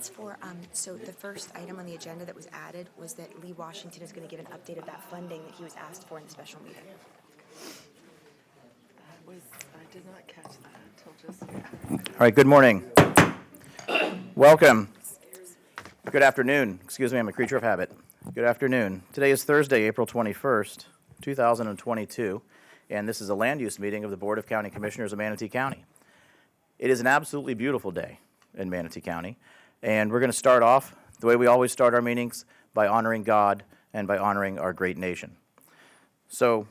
That's for, so the first item on the agenda that was added was that Lee Washington is going to give an update of that funding that he was asked for in the special meeting. I did not catch that until just All right, good morning. Welcome. Good afternoon. Excuse me, I'm a creature of habit. Good afternoon. Today is Thursday, April 21st, 2022, and this is a land use meeting of the Board of County Commissioners of Manatee County. It is an absolutely beautiful day in Manatee County, and we're going to start off the way we always start our meetings, by honoring God and by honoring our great nation. So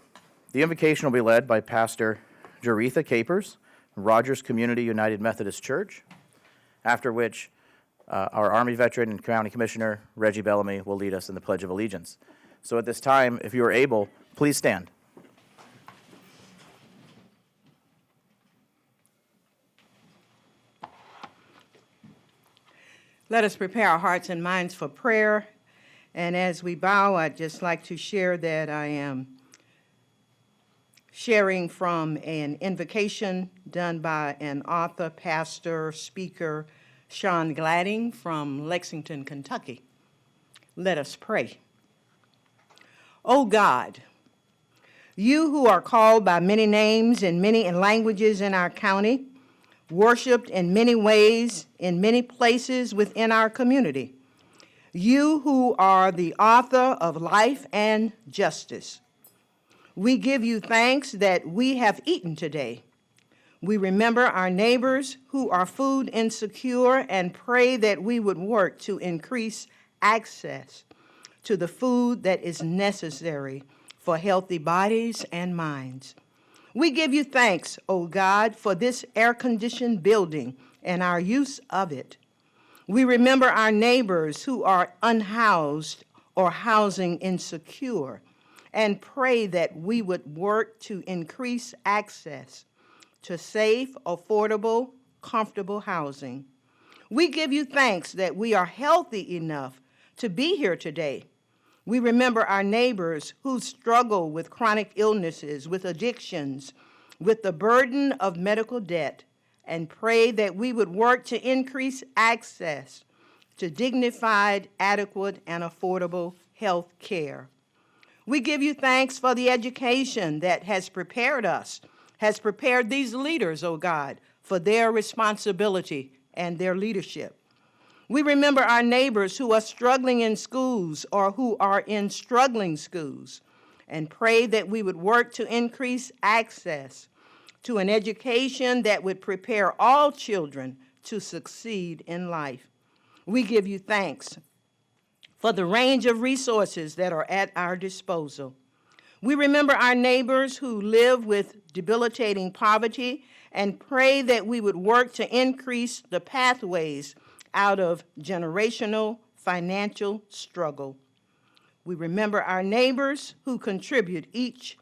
the invocation will be led by Pastor Jaretha Capers, Rogers Community United Methodist Church, after which our Army veteran and County Commissioner Reggie Bellamy will lead us in the Pledge of Allegiance. So at this time, if you are able, please stand. Let us prepare our hearts and minds for prayer. And as we bow, I'd just like to share that I am sharing from an invocation done by an author, pastor, speaker, Sean Gladding from Lexington, Kentucky. Let us pray. O God, you who are called by many names in many languages in our county, worshiped in many ways, in many places within our community. You who are the author of life and justice. We give you thanks that we have eaten today. We remember our neighbors who are food insecure and pray that we would work to increase access to the food that is necessary for healthy bodies and minds. We give you thanks, O God, for this air-conditioned building and our use of it. We remember our neighbors who are unhoused or housing insecure and pray that we would work to increase access to safe, affordable, comfortable housing. We give you thanks that we are healthy enough to be here today. We remember our neighbors who struggle with chronic illnesses, with addictions, with the burden of medical debt, and pray that we would work to increase access to dignified, adequate, and affordable health care. We give you thanks for the education that has prepared us, has prepared these leaders, O God, for their responsibility and their leadership. We remember our neighbors who are struggling in schools or who are in struggling schools and pray that we would work to increase access to an education that would prepare all children to succeed in life. We give you thanks for the range of resources that are at our disposal. We remember our neighbors who live with debilitating poverty and pray that we would work to increase the pathways out of generational financial struggle. We remember our neighbors who contribute each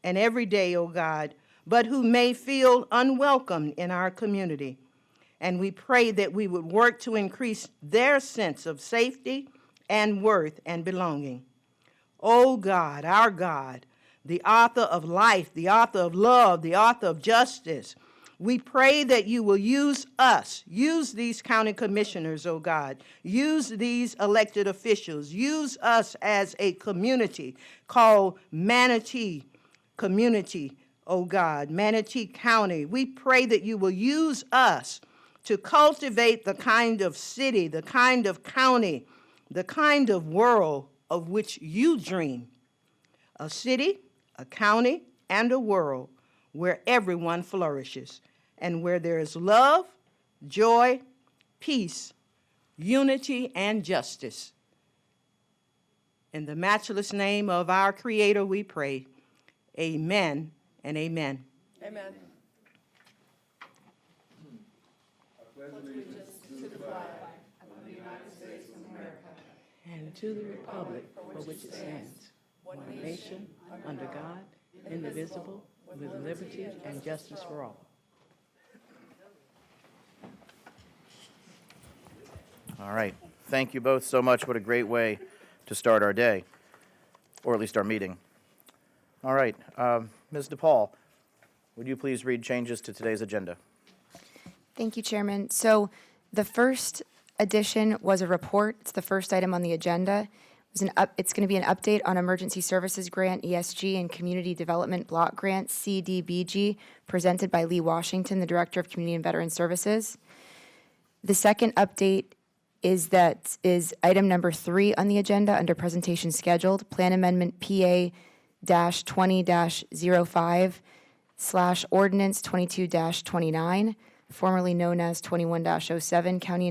and every day, O God, but who may feel unwelcome in our community. And we pray that we would work to increase their sense of safety and worth and belonging. O God, our God, the author of life, the author of love, the author of justice, we pray that you will use us, use these county commissioners, oh God, use these elected officials, use us as a community called Manatee Community, oh God, Manatee County. We pray that you will use us to cultivate the kind of city, the kind of county, the kind of world of which you dream. A city, a county, and a world where everyone flourishes, and where there is love, joy, peace, unity, and justice. In the matchless name of our Creator we pray. Amen and amen. Amen. And to the republic for which it stands, one nation, under God, indivisible, with liberty and justice for all. All right. Thank you both so much. What a great way to start our day, or at least our meeting. All right. Ms. DePaul, would you please read changes to today's agenda? Thank you, Chairman. So the first addition was a report. It's the first item on the agenda. It's going to be an update on Emergency Services Grant, ESG, and Community Development Block Grant, CDBG, presented by Lee Washington, the Director of Community and Veteran Services. The second update is item number 3 on the agenda under presentation scheduled, Plan Amendment PA-20-05/Ordinance 22-29, formerly known as 21-07, County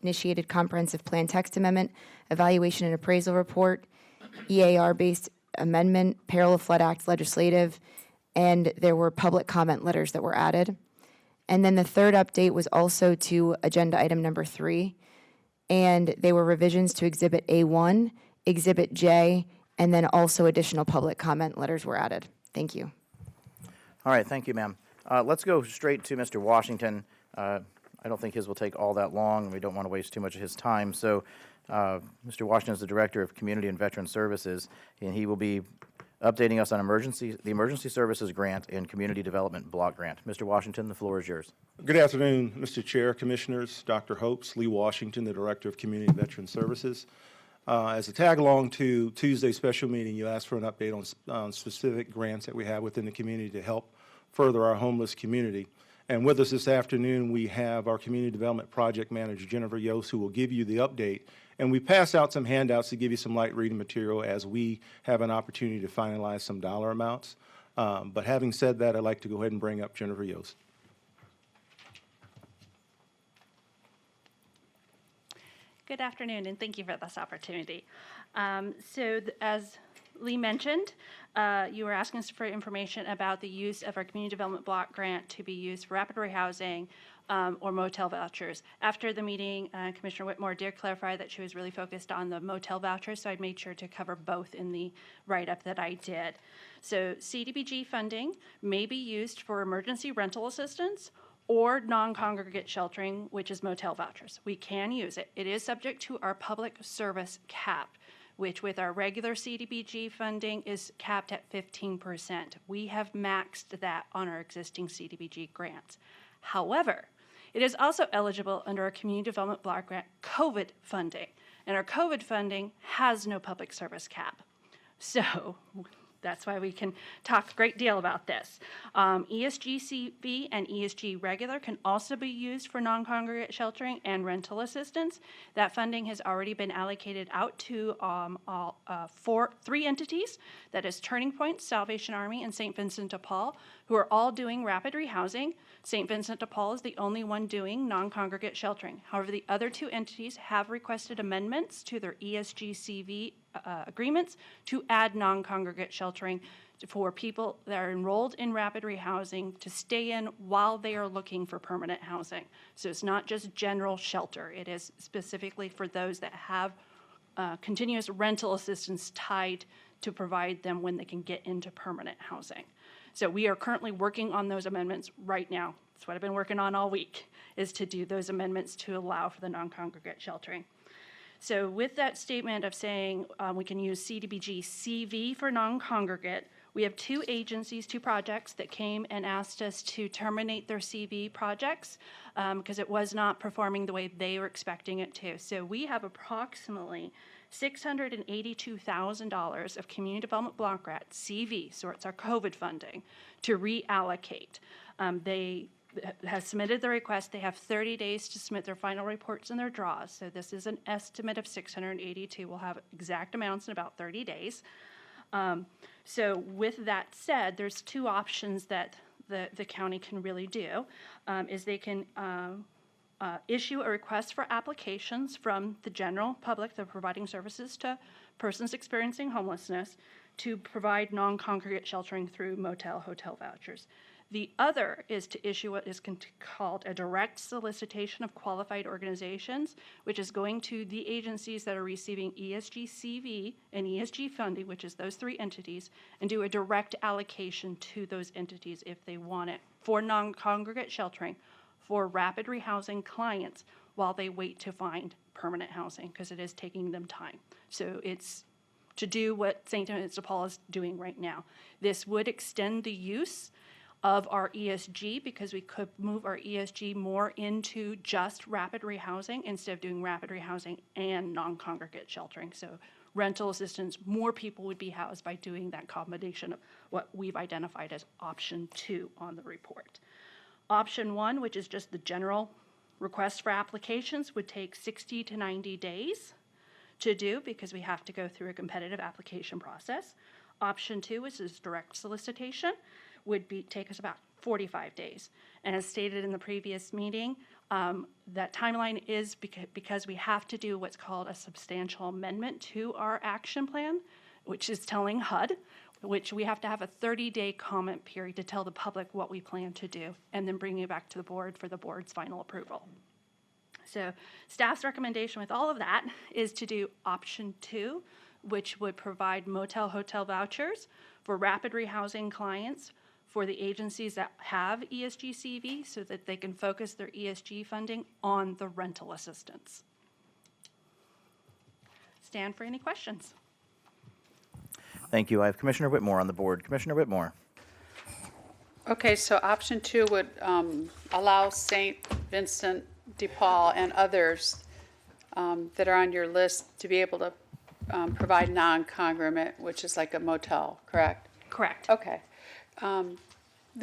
Initiated Comprehensive Plan Text Amendment, Evaluation and Appraisal Report, EAR-based amendment, Peril of Flood Act legislative, and there were public comment letters that were added. And then the third update was also to agenda item number 3, and they were revisions to Exhibit A1, Exhibit J, and then also additional public comment letters were added. Thank you. All right, thank you, ma'am. Let's go straight to Mr. Washington. I don't think his will take all that long, and we don't want to waste too much of his time. So Mr. Washington is the Director of Community and Veteran Services, and he will be updating us on the Emergency Services Grant and Community Development Block Grant. Mr. Washington, the floor is yours. Good afternoon, Mr. Chair, Commissioners, Dr. Hopes, Lee Washington, the Director of Community and Veteran Services. As a tag along to Tuesday's special meeting, you asked for an update on specific grants that we have within the community to help further our homeless community. And with us this afternoon, we have our Community Development Project Manager, Jennifer Yost, who will give you the update. And we pass out some handouts to give you some light reading material as we have an opportunity to finalize some dollar amounts. But having said that, I'd like to go ahead and bring up Jennifer Yost. Good afternoon, and thank you for this opportunity. As Lee mentioned, you were asking us for information about the use of our Community Development Block Grant to be used for rapid rehousing or motel vouchers. After the meeting, Commissioner Whitmore did clarify that she was really focused on the motel vouchers, so I made sure to cover both in the write-up that I did. So CDBG funding may be used for emergency rental assistance or non-congregate sheltering, which is motel vouchers. We can use it. It is subject to our public service cap, which with our regular CDBG funding is capped at 15%. We have maxed that on our existing CDBG grants. However, it is also eligible under our Community Development Block Grant COVID funding, and our COVID funding has no public service cap. So that's why we can talk a great deal about this. ESG CV and ESG regular can also be used for non-congregate sheltering and rental assistance. That funding has already been allocated out to 3 entities. That is Turning Point, Salvation Army, and St. Vincent de Paul, who are all doing rapid rehousing. St. Vincent de Paul is the only one doing non-congregate sheltering. However, the other 2 entities have requested amendments to their ESG CV agreements to add non-congregate sheltering for people that are enrolled in rapid rehousing to stay in while they are looking for permanent housing. So it's not just general shelter. It is specifically for those that have continuous rental assistance tied to provide them when they can get into permanent housing. So we are currently working on those amendments right now. That's what I've been working on all week, is to do those amendments to allow for the non-congregate sheltering. So with that statement of saying we can use CDBG CV for non-congregate, we have 2 agencies, 2 projects that came and asked us to terminate their CV projects because it was not performing the way they were expecting it to. So we have approximately $682,000 of Community Development Block Grant, CV, so it's our COVID funding, to reallocate. They has submitted the request. They have 30 days to submit their final reports and their draws. So this is an estimate of 682. We'll have exact amounts in about 30 days. So with that said, there's 2 options that the county can really do, is they can issue a request for applications from the general public that are providing services to persons experiencing homelessness to provide non-congregate sheltering through motel, hotel vouchers. The other is to issue what is called a direct solicitation of qualified organizations, which is going to the agencies that are receiving ESG CV and ESG funding, which is those 3 entities, and do a direct allocation to those entities if they want it for non-congregate sheltering for rapid rehousing clients while they wait to find permanent housing, because it is taking them time. So it's to do what St. Vincent de Paul is doing right now. This would extend the use of our ESG, because we could move our ESG more into just rapid rehousing instead of doing rapid rehousing and non-congregate sheltering. So rental assistance, more people would be housed by doing that combination of what we've identified as option 2 on the report. Option 1, which is just the general request for applications, would take 60 to 90 days to do because we have to go through a competitive application process. Option 2, which is direct solicitation, would take us about 45 days. And as stated in the previous meeting, that timeline is because we have to do what's called a substantial amendment to our action plan, which is telling HUD, which we have to have a 30-day comment period to tell the public what we plan to do, and then bring it back to the board for the board's final approval. So staff's recommendation with all of that is to do option 2, which would provide motel hotel vouchers for rapid rehousing clients for the agencies that have ESG CV so that they can focus their ESG funding on the rental assistance. Stand for any questions. Thank you. I have Commissioner Whitmore on the board. Commissioner Whitmore. Okay, so option 2 would allow St. Vincent de Paul and others that are on your list to be able to provide non-congregate, which is like a motel, correct? Correct. Okay.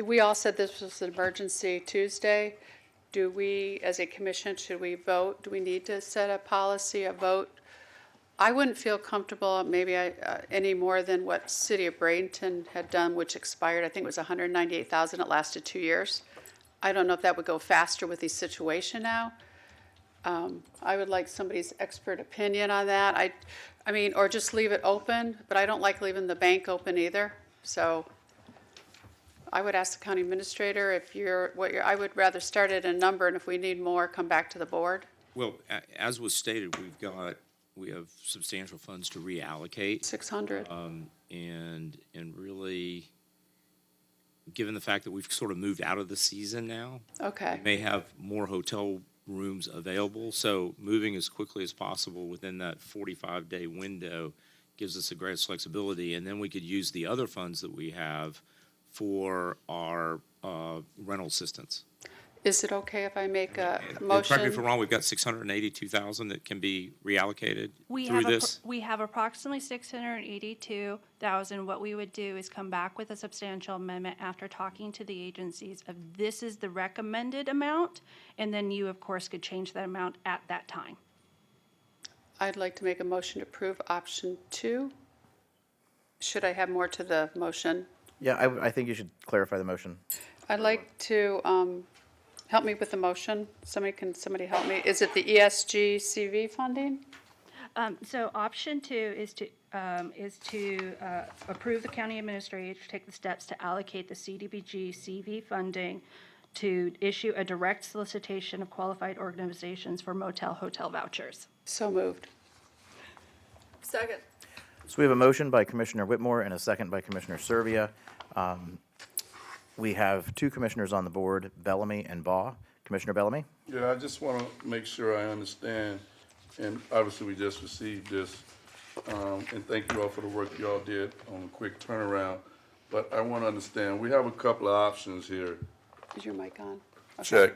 We all said this was an emergency Tuesday. Do we, as a commission, should we vote? Do we need to set a policy, a vote? I wouldn't feel comfortable maybe any more than what City of Bradenton had done, which expired, I think it was $198,000. It lasted 2 years. I don't know if that would go faster with the situation now. I would like somebody's expert opinion on that. I mean, or just leave it open, but I don't like leaving the bank open either. So I would ask the county administrator if I would rather start at a number, and if we need more, come back to the board. Well, as was stated, we have substantial funds to reallocate. 600. And really, given the fact that we've sort of moved out of the season now, Okay. we may have more hotel rooms available. So moving as quickly as possible within that 45-day window gives us the greatest flexibility. And then we could use the other funds that we have for our rental assistance. Is it okay if I make a Correct me if I'm motion? wrong, we've got $682,000 that can be reallocated We through have this. we have approximately $682,000. What we would do is come back with a substantial amendment after talking to the agencies of this is the recommended amount, and then you, of course, could change that amount at that time. I'd like to make a motion to approve option 2. Should I have more to the motion? Yeah, I think you should clarify the motion. I'd like to help me with the motion. Somebody help me. Is it the ESG CV funding? So option 2 is to approve the county administrator to take the steps to allocate the CDBG CV funding to issue a direct solicitation of qualified organizations for motel hotel vouchers. So moved. Second. So we have a motion by Commissioner Whitmore and a second by Commissioner Servia. We have 2 commissioners on the board, Bellamy and Baugh. Commissioner Bellamy? Yeah, I just want to make sure I understand, and obviously we just received this, and thank you all for the work you all did on a quick turnaround, but I want to understand, we have a couple of options here. Is your mic on? Check.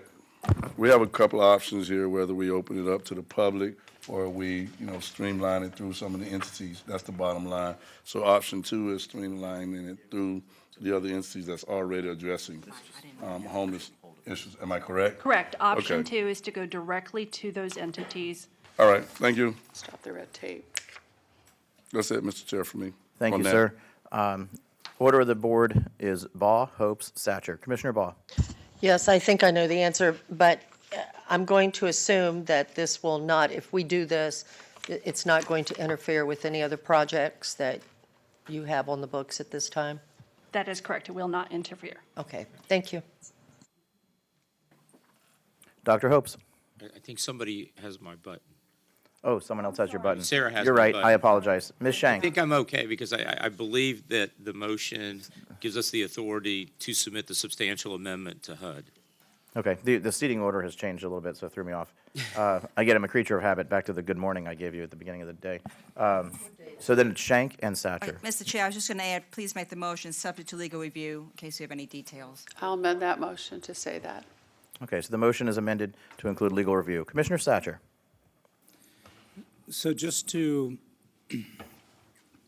We have a couple of options here, whether we open it up to the public or we, streamline it through some of the entities. That's the bottom line. So option 2 is streamlining it through the other entities that's already addressing homeless issues. Am I correct? Correct. Option Okay. 2 is to go directly to those entities. All right, thank you. Stop the red tape. That's it, Mr. Chair, for me. Thank on you, that. sir. Order of the board is Baugh, Hopes, Satcher. Commissioner Baugh? Yes, I think I know the answer, but I'm going to assume that this will not, if we do this, it's not going to interfere with any other projects that you have on the books at this time? That is correct. It will not interfere. Okay, thank you. Dr. Hopes? I think somebody has my button. Oh, someone else has your button. Sarah has You're my right. button. I apologize. Ms. I Shank? think I'm okay because I believe that the motion gives us the authority to submit the substantial amendment to HUD. Okay, the seating order has changed a little bit, so it threw me off. Again, I'm a creature of habit, back to the good morning I gave you at the beginning of the day. So then it's Shank and Satcher. Mr. Chair, I was just going to add, please make the motion subject to legal review in case you have any details. I'll amend that motion to say that. Okay, so the motion is amended to include legal review. Commissioner Satcher? So just to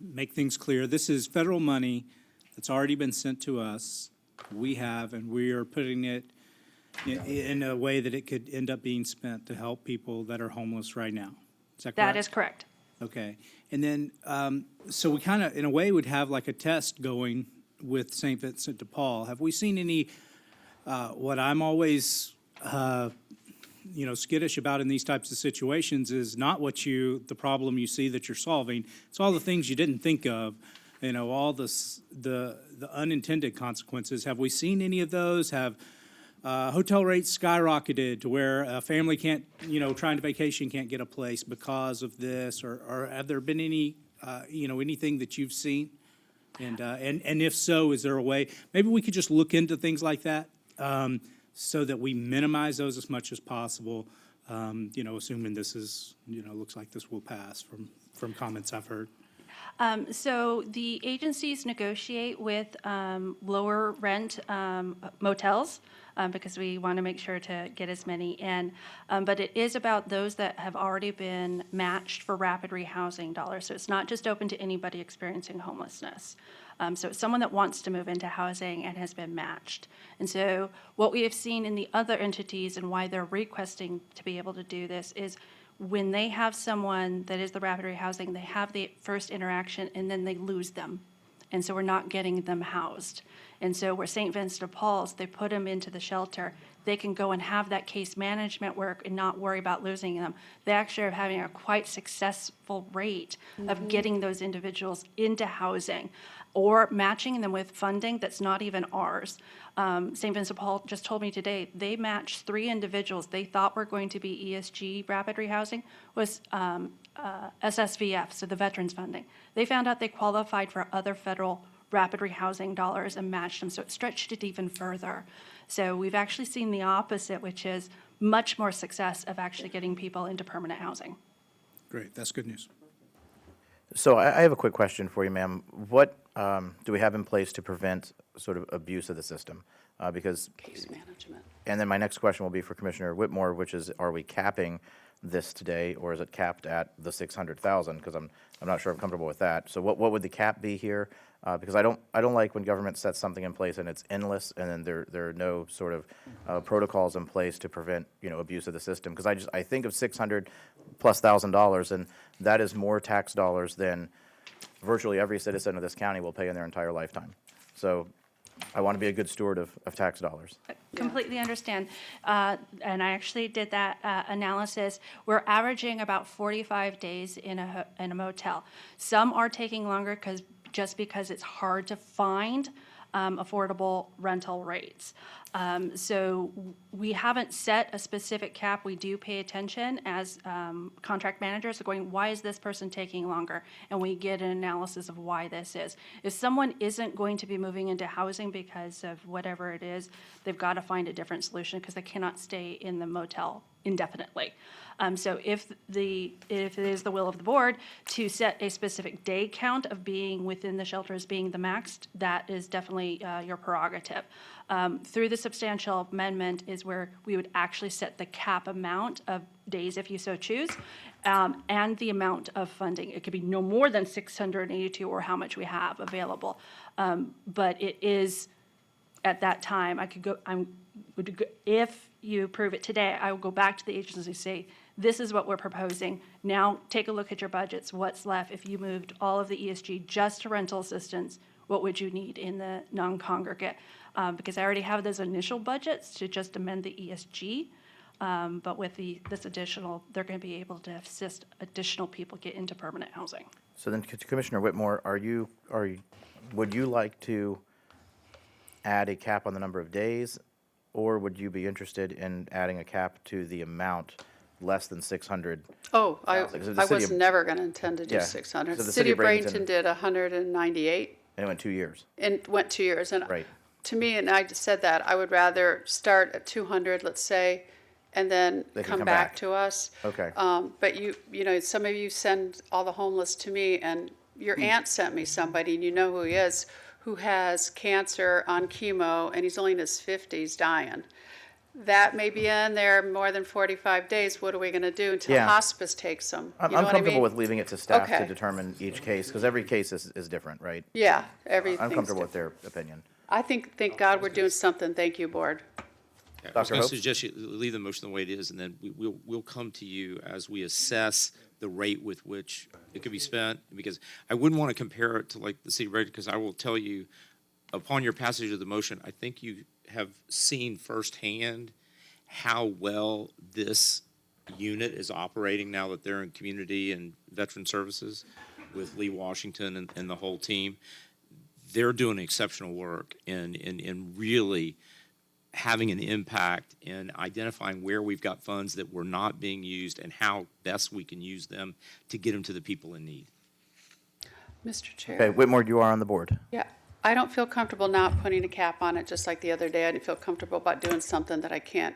make things clear, this is federal money that's already been sent to us. We have, and we are putting it in a way that it could end up being spent to help people that are homeless right now. Is that correct? That is correct. Okay. And then, so we kind of, in a way, would have like a test going with St. Vincent de Paul. Have we seen any, what I'm always, skittish about in these types of situations is not the problem you see that you're solving. It's all the things you didn't think of, all the unintended consequences. Have we seen any of those? Have hotel rates skyrocketed to where a family can't, trying to vacation can't get a place because of this? Or have there been any, anything that you've seen? And if so, is there a way, maybe we could just look into things like that so that we minimize those as much as possible, assuming this is, looks like this will pass from comments I've heard. So the agencies negotiate with lower rent motels because we want to make sure to get as many in. But it is about those that have already been matched for rapid rehousing dollars. So it's not just open to anybody experiencing homelessness. So it's someone that wants to move into housing and has been matched. And so what we have seen in the other entities and why they're requesting to be able to do this is when they have someone that is the rapid rehousing, they have the first interaction and then they lose them. And so we're not getting them housed. And so where St. Vincent de Paul's, they put them into the shelter, they can go and have that case management work and not worry about losing them. They actually are having a quite successful rate of getting those individuals into housing or matching them with funding that's not even ours. St. Vincent de Paul just told me today, they matched 3 individuals they thought were going to be ESG rapid rehousing was SSVF, so the veterans funding. They found out they qualified for other federal rapid rehousing dollars and matched them, so it stretched it even further. So we've actually seen the opposite, which is much more success of actually getting people into permanent housing. Great, that's good news. So I have a quick question for you, ma'am. What do we have in place to prevent sort of abuse of the system? Because, Case management. and then my next question will be for Commissioner Whitmore, which is, are we capping this today, or is it capped at the 600,000? Because I'm not sure I'm comfortable with that. So what would the cap be here? Because I don't like when government sets something in place and it's endless, and then there are no sort of protocols in place to prevent abuse of the system. Because I think of $600,000+, and that is more tax dollars than virtually every citizen of this county will pay in their entire lifetime. So I want to be a good steward of tax dollars. Completely understand. And I actually did that analysis. We're averaging about 45 days in a motel. Some are taking longer just because it's hard to find affordable rental rates. So we haven't set a specific cap. We do pay attention as contract managers going, why is this person taking longer? And we get an analysis of why this is. If someone isn't going to be moving into housing because of whatever it is, they've got to find a different solution because they cannot stay in the motel indefinitely. So if it is the will of the board to set a specific day count of being within the shelter as being the max, that is definitely your prerogative. Through the substantial amendment is where we would actually set the cap amount of days if you so choose, and the amount of funding. It could be no more than 682 or how much we have available. But it is, at that time, if you approve it today, I will go back to the agency and say, this is what we're proposing. Now take a look at your budgets. What's left? If you moved all of the ESG just to rental assistance, what would you need in the non-congregate? Because I already have those initial budgets to just amend the ESG. But with this additional, they're going to be able to assist additional people get into permanent housing. So then, Commissioner Whitmore, would you like to add a cap on the number of days, or would you be interested in adding a cap to the amount less than 600? Oh, I Because the city was of- never going to intend to do Yeah. 600. So the City of Bradenton Bradenton- did 198 And it went 2 years, and went 2 years. And right? to me, and I just said that, I would rather start at 200, let's say, and then They can come come back back. to us. Okay. But you know, some of you send all the homeless to me, and your aunt sent me somebody, and you know who he is, who has cancer on chemo, and he's only in his 50s dying. That may be in there more than 45 days. What are we going to do until Yeah. hospice takes them? I'm You know what I comfortable mean? with leaving it to staff to Okay. determine each case, because every case is different, right? Yeah, I'm everything's comfortable with different. their opinion. I think, thank God we're doing something. Thank you, board. I was Dr. going to Hope? suggest you leave the motion the way it is, and then we'll come to you as we assess the rate with which it could be spent, because I wouldn't want to compare it to like the city rate, because I will tell you, upon your passage of the motion, I think you have seen firsthand how well this unit is operating now that they're in community and veteran services with Lee Washington and the whole team. They're doing exceptional work in really having an impact in identifying where we've got funds that were not being used and how best we can use them to get them to the people in need. Mr. Chair. Okay, Whitmore, you are on the board. Yeah, I don't feel comfortable not putting a cap on it, just like the other day. I didn't feel comfortable about doing something that I can't,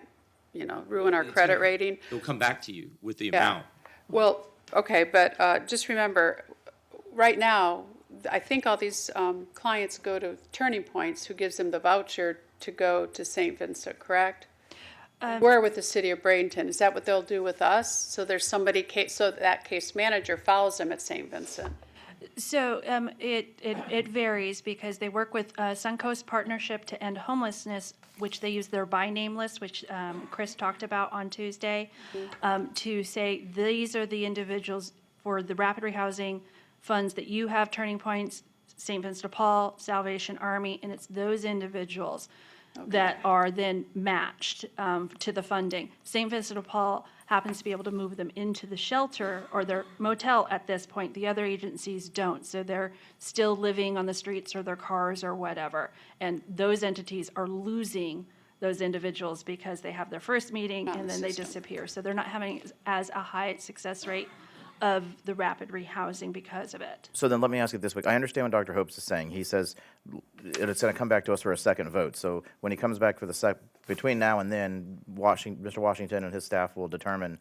you know, ruin our credit rating. They'll come back to you with the Yeah. amount. Well, okay, but just remember, right now, I think all these clients go to Turning Points, who gives them the voucher to go to St. Vincent, correct? We're with the city of Bradenton. Is that what they'll do with us? So there's somebody, so that case manager follows them at St. Vincent. So it varies because they work with Suncoast Partnership to End Homelessness, which they use their by name list, which Chris talked about on Tuesday, to say these are the individuals for the rapid rehousing funds that you have, Turning Points, St. Vincent de Paul, Salvation Army, and it's those individuals that are then matched to the funding. St. Vincent de Paul happens to be able to move them into the shelter or their motel at this point. The other agencies don't, so they're still living on the streets or their cars or whatever. And those entities are losing those individuals because they have their first meeting Not in and the then they system. disappear. So they're not having as a high success rate of the rapid rehousing because of it. So then let me ask you this way. I understand what Dr. Hopes is saying. He says it's going to come back to us for a second vote. So when he comes back for between now and then, Mr. Washington and his staff will determine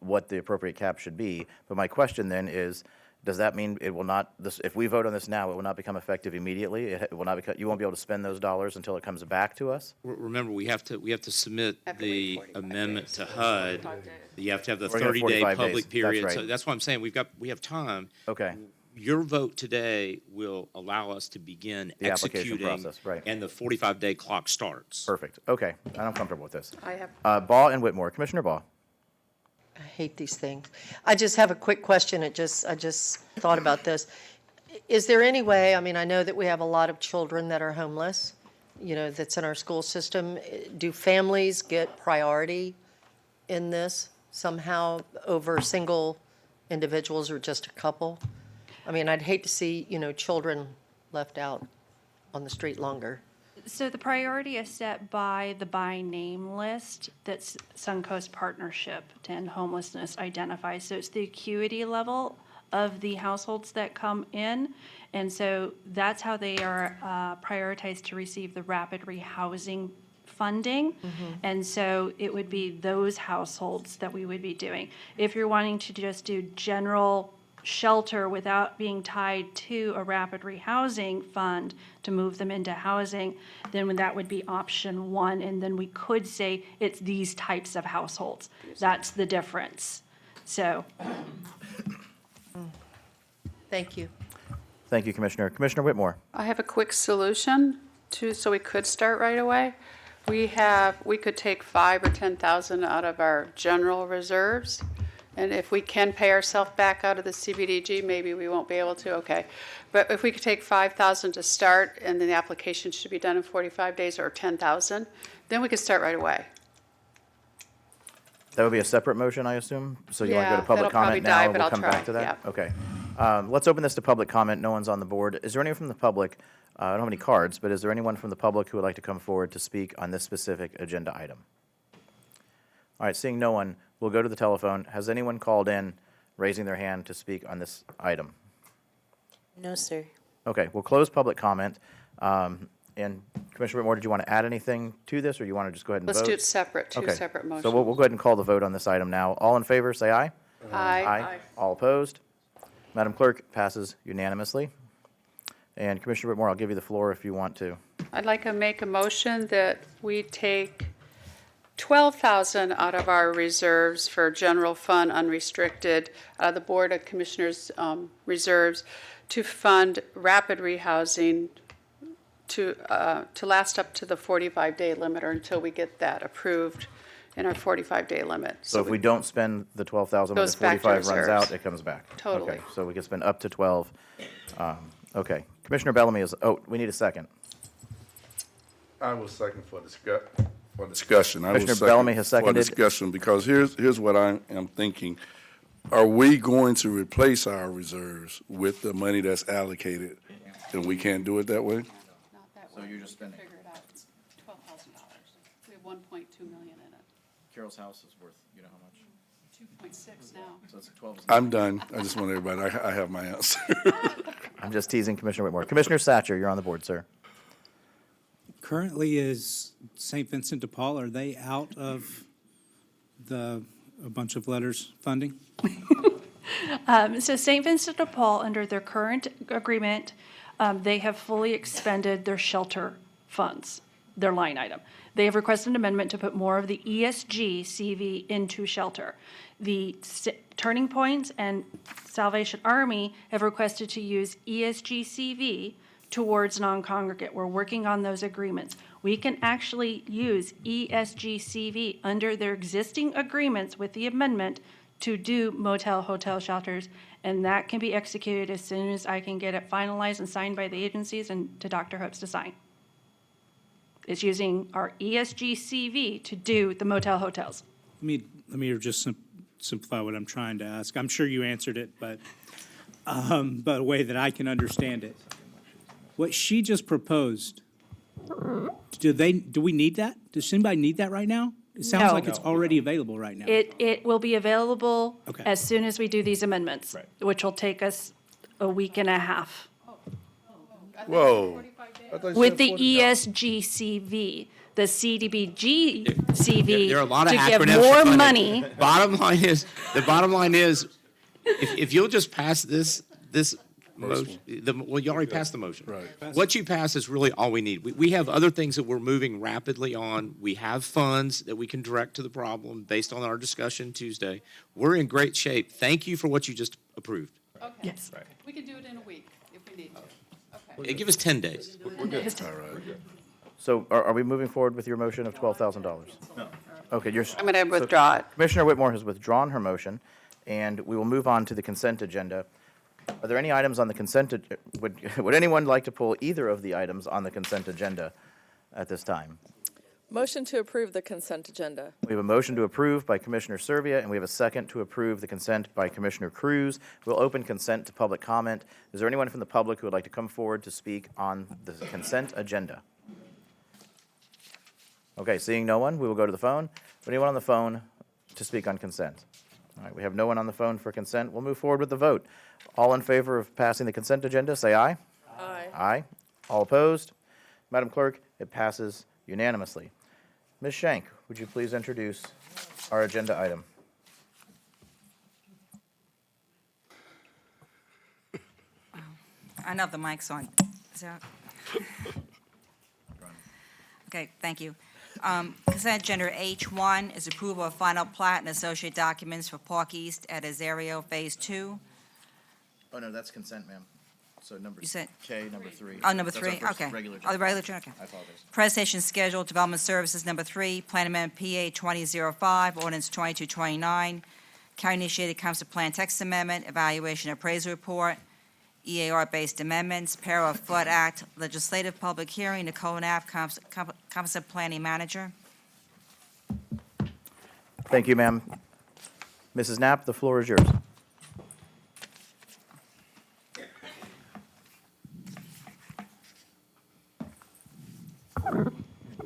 what the appropriate cap should be. But my question then is, does that mean it will not, if we vote on this now, it will not become effective immediately? It will not become, you won't be able to spend those dollars until it comes back to us? Remember, we have to submit Have to wait the 45 amendment days. to HUD. You have to have the We're gonna have 30-day 45 days. public That's period. So right. that's why I'm saying we have time. Okay. Your vote today will allow us to begin The application executing. process, right. And the 45-day clock starts. Perfect. Okay. I'm comfortable with this. I have, Baugh and Whitmore. Commissioner Baugh. I hate these things. I just have a quick question. I just thought about this. Is there any way, I mean, I know that we have a lot of children that are homeless, you know, that's in our school system. Do families get priority in this somehow over single individuals or just a couple? I mean, I'd hate to see, you know, children left out on the street longer. So the priority is set by the by name list that's Suncoast Partnership to End Homelessness identifies. So it's the acuity level of the households that come in. And so that's how they are prioritized to receive the rapid rehousing funding. And so it would be those households that we would be doing. If you're wanting to just do general shelter without being tied to a rapid rehousing fund to move them into housing, then that would be option one. And then we could say it's these types of households. That's the difference. So Thank you. Thank you, Commissioner. Commissioner Whitmore. I have a quick solution so we could start right away. We could take 5 or 10,000 out of our general reserves. And if we can pay ourselves back out of the CBDG, maybe we won't be able to, okay. But if we could take 5,000 to start, and then the application should be done in 45 days, or 10,000, then we could start right away. That would be a separate motion, I assume? So you want to go Yeah, to public that'll probably comment die, now, and but we'll I'll come try, back to that? yeah. Okay. Let's open this to public comment. No one's on the board. Is there anyone from the public, I don't have any cards, but is there anyone from the public who would like to come forward to speak on this specific agenda item? All right, seeing no one, we'll go to the telephone. Has anyone called in raising their hand to speak on this item? No, sir. Okay, we'll close public comment. And Commissioner Whitmore, did you want to add anything to this, or you want to just go ahead and vote? Let's do it separate, two Okay. separate motions. So we'll go ahead and call the vote on this item now. All in favor, say aye. Aye. All opposed? Madam Clerk, passes unanimously. And Commissioner Whitmore, I'll give you the floor if you want to. I'd like to make a motion that we take 12,000 out of our reserves for general fund unrestricted, out of the Board of Commissioners reserves, to fund rapid rehousing to last up to the 45-day limit, or until we get that approved in our 45-day limit. So if we don't spend the 12,000 when the Goes back to 45 runs reserves. out, it comes back? Totally. Okay, so we can spend up to 12. Okay. Commissioner Bellamy we need a second. I will second for discussion. I will Commissioner Bellamy has For seconded. discussion, because here's what I am thinking. Are we going to replace our reserves with the money that's allocated? And we can't do it that way? Not that So way. you're just spending- Figure it out. It's $12,000. We have 1.2 million in it. Carol's house is worth, you know how much? 2.6 now. So it's 12. I'm done. I just want everybody, I have my answer. I'm just teasing Commissioner Whitmore. Commissioner Satcher, you're on the board, sir. Currently, is St. Vincent de Paul, are they out of a bunch of letters funding? So St. Vincent de Paul, under their current agreement, they have fully expended their shelter funds, their line item. They have requested an amendment to put more of the ESG CV into shelter. The Turning Points and Salvation Army have requested to use ESG CV towards non-congregate. We're working on those agreements. We can actually use ESG CV under their existing agreements with the amendment to do motel, hotel shelters, and that can be executed as soon as I can get it finalized and signed by the agencies and to Dr. Hopes to sign. It's using our ESG CV to do the motel hotels. Let me just simplify what I'm trying to ask. I'm sure you answered it, but a way that I can understand it. What she just proposed, do we need that? Does anybody need that right now? It sounds No. like it's already available right now. It will be available Okay. as soon as we do these amendments, which will take us a week and a half. Whoa. I thought you With said the 40,000. ESG CV, the CDBG CV, There are a lot of to give acronyms for more funding. money. The bottom line is, if you'll just pass this motion, well, you already passed the motion. Right. What you pass is really all we need. We have other things that we're moving rapidly on. We have funds that we can direct to the problem based on our discussion Tuesday. We're in great shape. Thank you for what you just approved. Okay. Yes. We can do it in a week if we need to. Okay. Give us 10 days. All right. So are we moving forward with your motion of $12,000? No. Okay, I'm going to withdraw it. Commissioner Whitmore has withdrawn her motion, and we will move on to the consent agenda. Are there any items on the would anyone like to pull either of the items on the consent agenda at this time? Motion to approve the consent agenda. We have a motion to approve by Commissioner Servia, and we have a second to approve the consent by Commissioner Cruz. We'll open consent to public comment. Is there anyone from the public who would like to come forward to speak on the consent agenda? Okay, seeing no one, we will go to the phone. Anyone on the phone to speak on consent? All right, we have no one on the phone for consent. We'll move forward with the vote. All in favor of passing the consent agenda, say aye. Aye. Aye. All opposed? Madam Clerk, it passes unanimously. Ms. Shank, would you please introduce our agenda item? I know the mic's on. Is that? Okay, thank you. Consent agenda H1 is approval of final plat and associated documents for Park East at Azario Phase 2. Oh, no, that's consent, ma'am. So number You said- K, number 3. Oh, number That's our 3, first okay. regular Oh, the regular, okay. I apologize. Presentation schedule, Development Services, number 3, Plan Amendment PA 2005, Ordinance 2229, County Initiated Comprehensive Plan Text Amendment, Evaluation Appraisal Report, EAR-based amendments, Para Flood Act, Legislative Public Hearing, Nicole Knapp, Comprehensive Planning Manager. Thank you, ma'am. Mrs. Knapp, the floor is yours.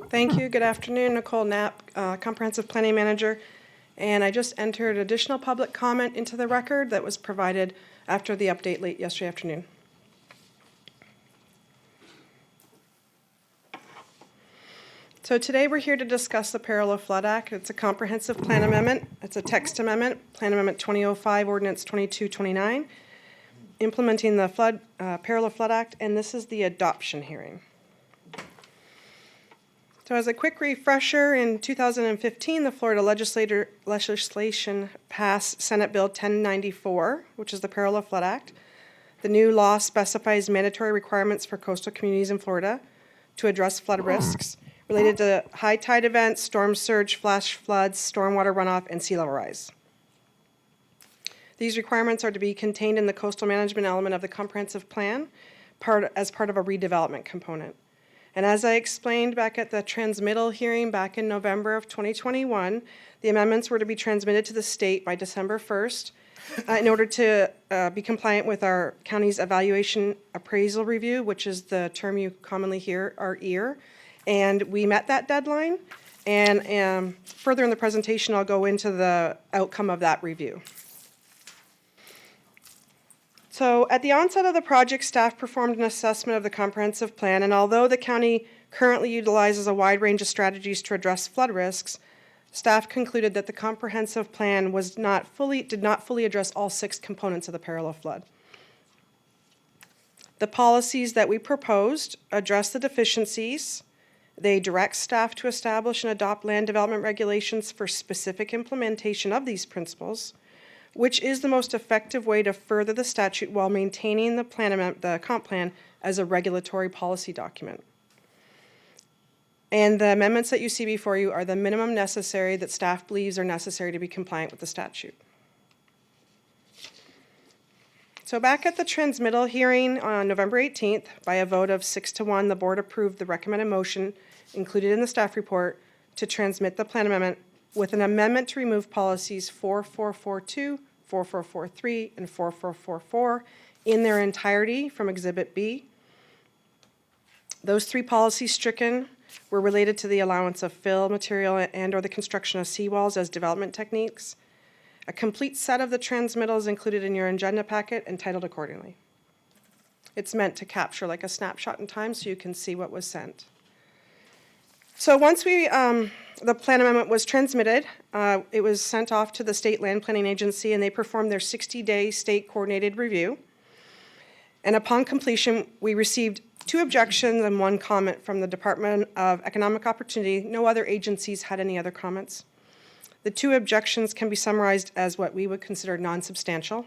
Thank you. Good afternoon. Nicole Knapp, Comprehensive Planning Manager. And I just entered additional public comment into the record that was provided after the update late yesterday afternoon. So today we're here to discuss the Parallel Flood Act. It's a comprehensive plan amendment. It's a text amendment, Plan Amendment 2005, Ordinance 2229, implementing the Parallel Flood Act, and this is the adoption hearing. So as a quick refresher, in 2015, the Florida legislation passed Senate Bill 1094, which is the Parallel Flood Act. The new law specifies mandatory requirements for coastal communities in Florida to address flood risks related to high tide events, storm surge, flash floods, stormwater runoff, and sea level rise. These requirements are to be contained in the coastal management element of the comprehensive plan as part of a redevelopment component. And as I explained back at the transmittal hearing back in November of 2021, the amendments were to be transmitted to the state by December 1st in order to be compliant with our county's evaluation appraisal review, which is the term you commonly hear, our EAR. And we met that deadline. And further in the presentation, I'll go into the outcome of that review. So at the onset of the project, staff performed an assessment of the comprehensive plan, and although the county currently utilizes a wide range of strategies to address flood risks, staff concluded that the comprehensive plan did not fully address all 6 components of the parallel flood. The policies that we proposed address the deficiencies. They direct staff to establish and adopt land development regulations for specific implementation of these principles, which is the most effective way to further the statute while maintaining the comp plan as a regulatory policy document. And the amendments that you see before you are the minimum necessary that staff believes are necessary to be compliant with the statute. So back at the transmittal hearing on November 18th, by a vote of 6-1, the board approved the recommended motion included in the staff report to transmit the plan amendment with an amendment to remove policies 4442, 4443, and 4444 in their entirety from Exhibit B. Those 3 policies stricken were related to the allowance of fill material and or the construction of seawalls as development techniques. A complete set of the transmittal is included in your agenda packet and titled accordingly. It's meant to capture like a snapshot in time so you can see what was sent. So once the plan amendment was transmitted, it was sent off to the State Land Planning Agency, and they performed their 60-day state coordinated review. And upon completion, we received 2 objections and 1 comment from the Department of Economic Opportunity. No other agencies had any other comments. The 2 objections can be summarized as what we would consider non-substantial.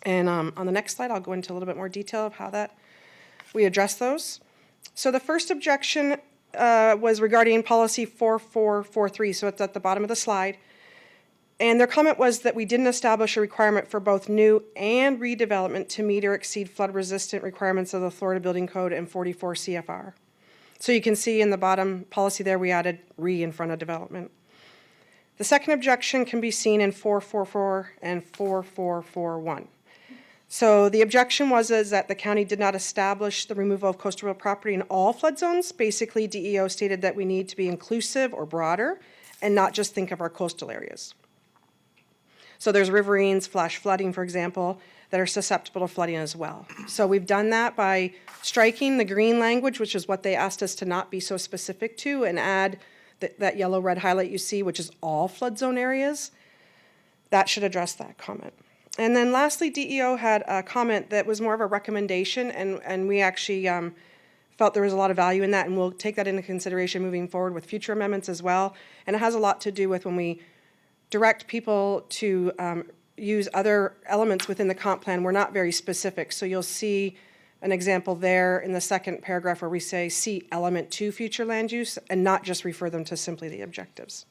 And on the next slide, I'll go into a little bit more detail of how we address those. So the first objection was regarding policy 4443, so it's at the bottom of the slide. And their comment was that we didn't establish a requirement for both new and redevelopment to meet or exceed flood-resistant requirements of the Florida Building Code and 44 CFR. So you can see in the bottom policy there, we added re in front of development. The second objection can be seen in 444 and 4441. So the objection was that the county did not establish the removal of coastal property in all flood zones. Basically, DEO stated that we need to be inclusive or broader and not just think of our coastal areas. So there's riverines, flash flooding, for example, that are susceptible to flooding as well. So we've done that by striking the green language, which is what they asked us to not be so specific to, and add that yellow red highlight you see, which is all flood zone areas. That should address that comment. And then lastly, DEO had a comment that was more of a recommendation, and we actually felt there was a lot of value in that, and we'll take that into consideration moving forward with future amendments as well. And it has a lot to do with when we direct people to use other elements within the comp plan, we're not very specific. So you'll see an example there in the second paragraph where we say, see element 2 future land use, and not just refer them to simply the objectives.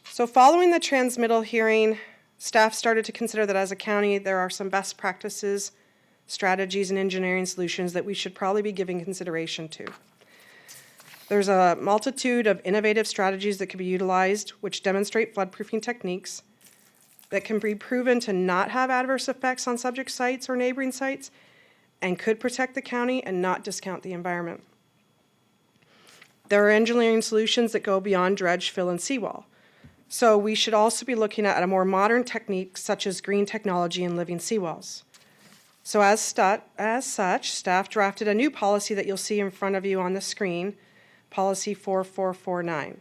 So following the transmittal hearing, staff started to consider that as a county, there are some best practices, strategies, and engineering solutions that we should probably be giving consideration to. There's a multitude of innovative strategies that can be utilized, which demonstrate floodproofing techniques that can be proven to not have adverse effects on subject sites or neighboring sites and could protect the county and not discount the environment. There are engineering solutions that go beyond dredge, fill, and seawall. So we should also be looking at a more modern technique such as green technology and living seawalls. So as such, staff drafted a new policy that you'll see in front of you on the screen, Policy 4449.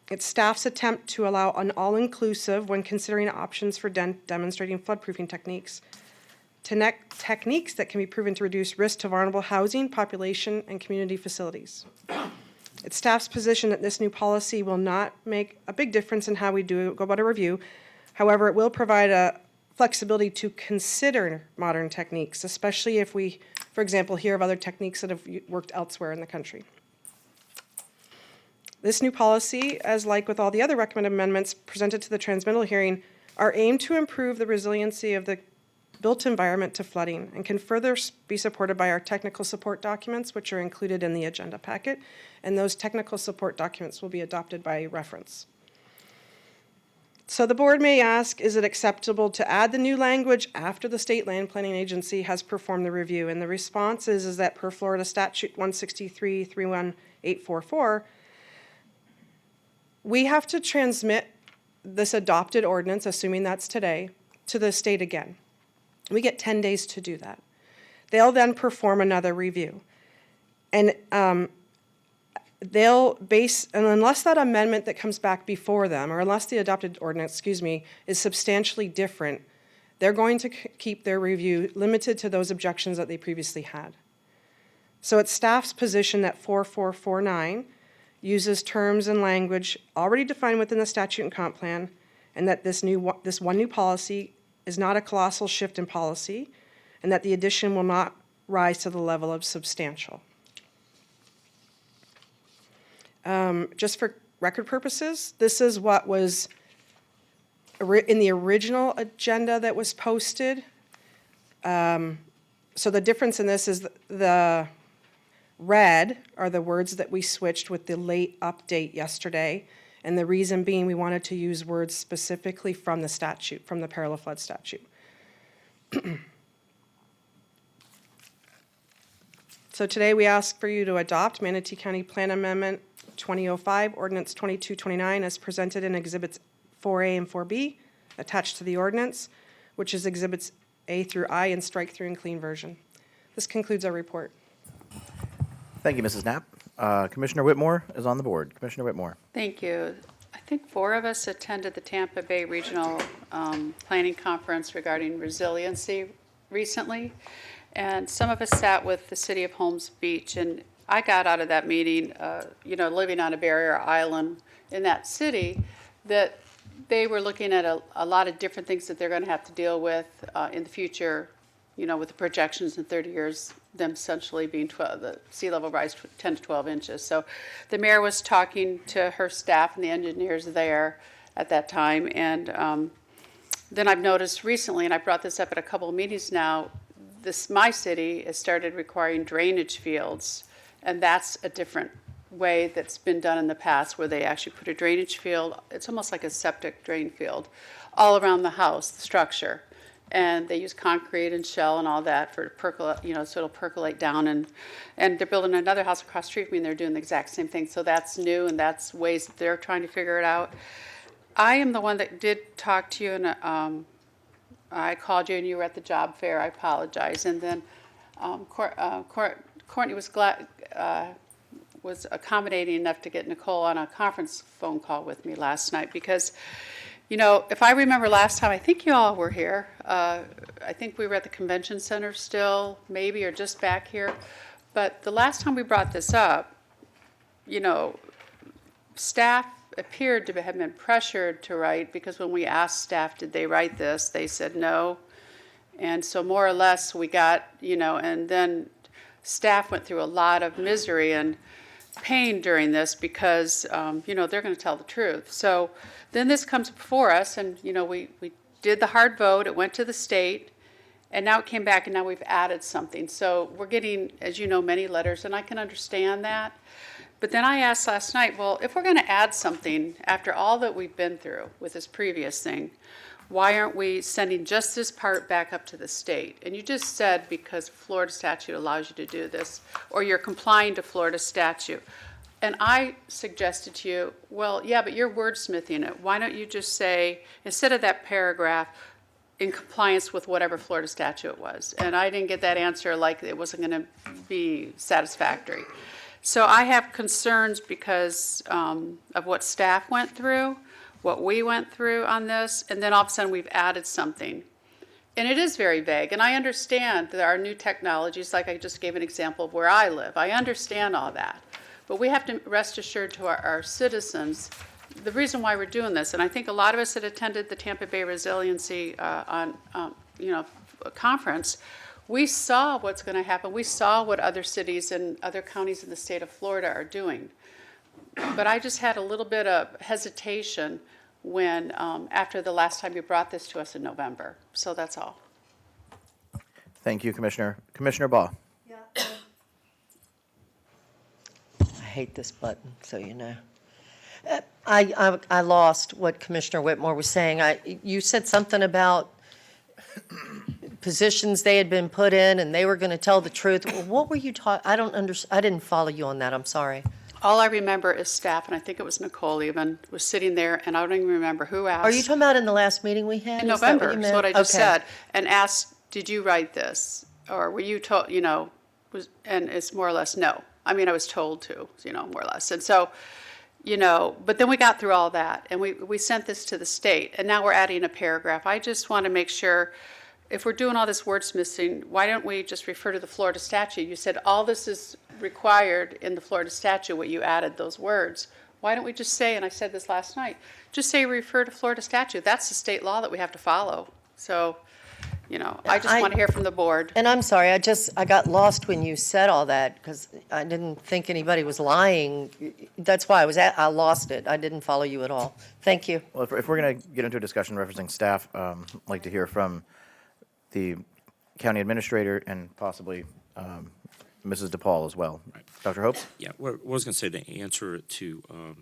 It's staff's attempt to allow an all-inclusive when considering options for demonstrating floodproofing techniques, techniques that can be proven to reduce risk to vulnerable housing, population, and community facilities. It's staff's position that this new policy will not make a big difference in how we go about a review. However, it will provide a flexibility to consider modern techniques, especially if we, for example, hear of other techniques that have worked elsewhere in the country. This new policy, as like with all the other recommended amendments presented to the transmittal hearing, are aimed to improve the resiliency of the built environment to flooding and can further be supported by our technical support documents, which are included in the agenda packet, and those technical support documents will be adopted by reference. So the board may ask, is it acceptable to add the new language after the State Land Planning Agency has performed the review? And the response is that per Florida Statute 163-31844, we have to transmit this adopted ordinance, assuming that's today, to the state again. We get 10 days to do that. They'll then perform another review. And they'll base, and unless that amendment that comes back before them, or unless the adopted ordinance, is substantially different, they're going to keep their review limited to those objections that they previously had. So it's staff's position that 4449 uses terms and language already defined within the statute and comp plan, and that this one new policy is not a colossal shift in policy, and that the addition will not rise to the level of substantial. Just for record purposes, this is what was in the original agenda that was posted. So the difference in this is the red are the words that we switched with the late update yesterday, and the reason being we wanted to use words specifically from the statute, from the parallel flood statute. So today we ask for you to adopt Manatee County Plan Amendment 2005, Ordinance 2229, as presented in Exhibits 4A and 4B, attached to the ordinance, which is Exhibits A through I in strike-through and clean version. This concludes our report. Thank you, Mrs. Knapp. Commissioner Whitmore is on the board. Commissioner Whitmore. Thank you. I think 4 of us attended the Tampa Bay Regional Planning Conference regarding resiliency recently, and some of us sat with the city of Holmes Beach, and I got out of that meeting, living on a barrier island in that city, that they were looking at a lot of different things that they're going to have to deal with in the future, with the projections in 30 years, them essentially being the sea level rise 10 to 12 inches. So the mayor was talking to her staff and the engineers there at that time. And then I've noticed recently, and I brought this up at a couple of meetings now, my city has started requiring drainage fields. And that's a different way that's been done in the past, where they actually put a drainage field, it's almost like a septic drain field, all around the house, the structure. And they use concrete and shell and all that for percolate, so it'll percolate down. And they're building another house across the street from me, and they're doing the exact same thing. So that's new, and that's ways that they're trying to figure it out. I am the one that did talk to you, and I called you, and you were at the job fair. I apologize. And then Courtney was accommodating enough to get Nicole on a conference phone call with me last night because, if I remember last time, I think you all were here. I think we were at the convention center still, maybe, or just back here. But the last time we brought this up, staff appeared to have been pressured to write, because when we asked staff, did they write this, they said no. And so more or less we got, and then staff went through a lot of misery and pain during this because, they're going to tell the truth. So then this comes before us, and, we did the hard vote. It went to the state, and now it came back, and now we've added something. So we're getting, as you know, many letters, and I can understand that. But then I asked last night, well, if we're going to add something after all that we've been through with this previous thing, why aren't we sending just this part back up to the state? And you just said because Florida statute allows you to do this, or you're complying to Florida statute. And I suggested to you, well, yeah, but you're wordsmithing it. Why don't you just say, instead of that paragraph, in compliance with whatever Florida statute was. And I didn't get that answer, like it wasn't going to be satisfactory. So I have concerns because of what staff went through, what we went through on this, and then all of a sudden we've added something. And it is very vague, and I understand there are new technologies, like I just gave an example of where I live. I understand all that. But we have to rest assured to our citizens the reason why we're doing this, and I think a lot of us that attended the Tampa Bay Resiliency conference, we saw what's going to happen. We saw what other cities and other counties in the state of Florida are doing. But I just had a little bit of hesitation when, after the last time you brought this to us in November. So that's all. Thank you, Commissioner. Commissioner Baugh. I hate this button, so you know. I lost what Commissioner Whitmore was saying. You said something about positions they had been put in and they were going to tell the truth. What were you talking? I didn't follow you on that. I'm sorry. All I remember is staff, and I think it was Nicole even, was sitting there, and I don't even remember who asked. Are you talking about in the last meeting we had? In Is that November, you is meant? what I just Okay. said, and asked, did you write this? Or were you told, and it's more or less no. I mean, I was told to, more or less. And so, but then we got through all that, and we sent this to the state, and now we're adding a paragraph. I just want to make sure, if we're doing all this wordsmithing, why don't we just refer to the Florida statute? You said all this is required in the Florida statute, what you added, those words. Why don't we just say, and I said this last night, just say refer to Florida statute. That's the state law that we have to follow. So, I just want to hear from the board. And I'm sorry, I got lost when you said all that because I didn't think anybody was lying. That's why I lost it. I didn't follow you at all. Thank you. Well, if we're going to get into a discussion referencing staff, I'd like to hear from the county administrator and possibly Mrs. DePaul as well. Dr. Hopes? Yeah, what I was going to say to answer to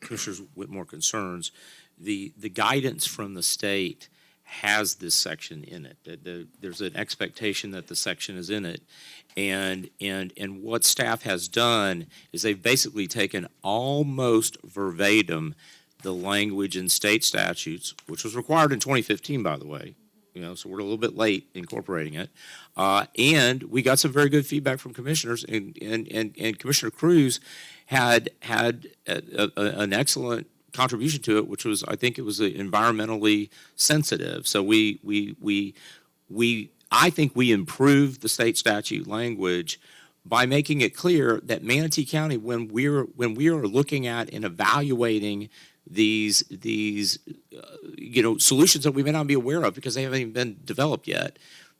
Commissioner Whitmore concerns, the guidance from the state has this section in it. There's an expectation that the section is in it. And what staff has done is they've basically taken almost verbatim the language in state statutes, which was required in 2015, by the way. So we're a little bit late incorporating it. And we got some very good feedback from commissioners, and Commissioner Cruz had an excellent contribution to it, which was, I think it was environmentally sensitive. So I think we improved the state statute language by making it clear that Manatee County, when we are looking at and evaluating these solutions that we may not be aware of because they haven't even been developed yet,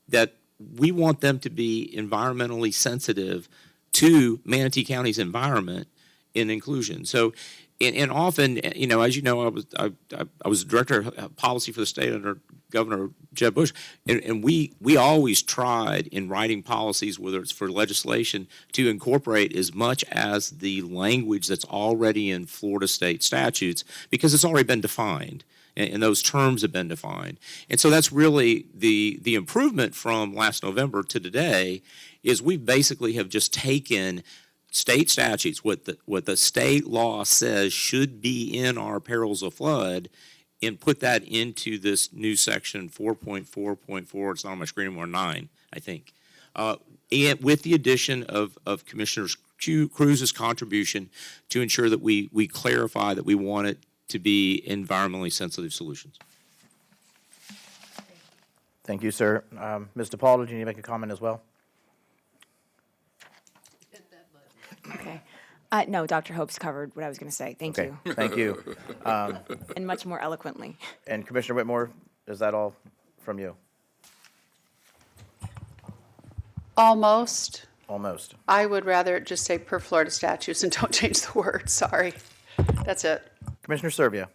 that we want them to be environmentally sensitive to Manatee County's environment and inclusion. So, and often, as you know, I was director of policy for the state under Governor Jeb Bush, and we always tried in writing policies, whether it's for legislation, to incorporate as much as the language that's already in Florida state statutes, because it's already been defined, and those terms have been defined. And so that's really the improvement from last November to today, is we basically have just taken state statutes, what the state law says should be in our perils of flood, and put that into this new section 4.4.4, it's not on my screen anymore, 9, I think. And with the addition of Commissioner Cruz's contribution to ensure that we clarify that we want it to be environmentally sensitive solutions. Thank you, sir. Ms. DePaul, did you need to make a comment as well? Okay. No, Dr. Hope's covered what I was going to say. Thank you. Thank you. And much more eloquently. And Commissioner Whitmore, is that all from you? Almost. Almost. I would rather just say per Florida statutes and don't change the word. Sorry. That's it. Commissioner Serbia.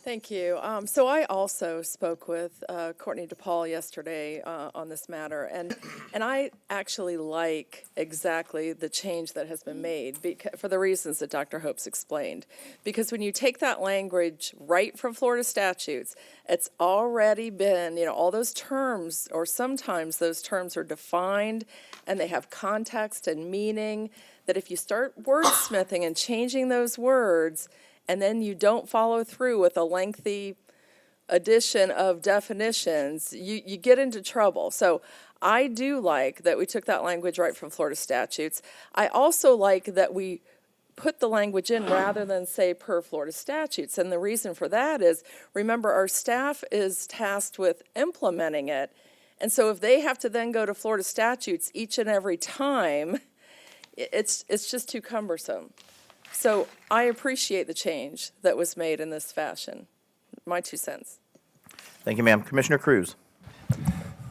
Thank you. So I also spoke with Courtney DePaul yesterday on this matter, and I actually like exactly the change that has been made for the reasons that Dr. Hopes explained. Because when you take that language right from Florida statutes, it's already been, all those terms, or sometimes those terms are defined and they have context and meaning, that if you start wordsmithing and changing those words, and then you don't follow through with a lengthy addition of definitions, you get into trouble. So I do like that we took that language right from Florida statutes. I also like that we put the language in rather than say per Florida statutes. And the reason for that is, remember, our staff is tasked with implementing it. And so if they have to then go to Florida statutes each and every time, it's just too cumbersome. So I appreciate the change that was made in this fashion. My 2 cents. Thank you, ma'am. Commissioner Cruz.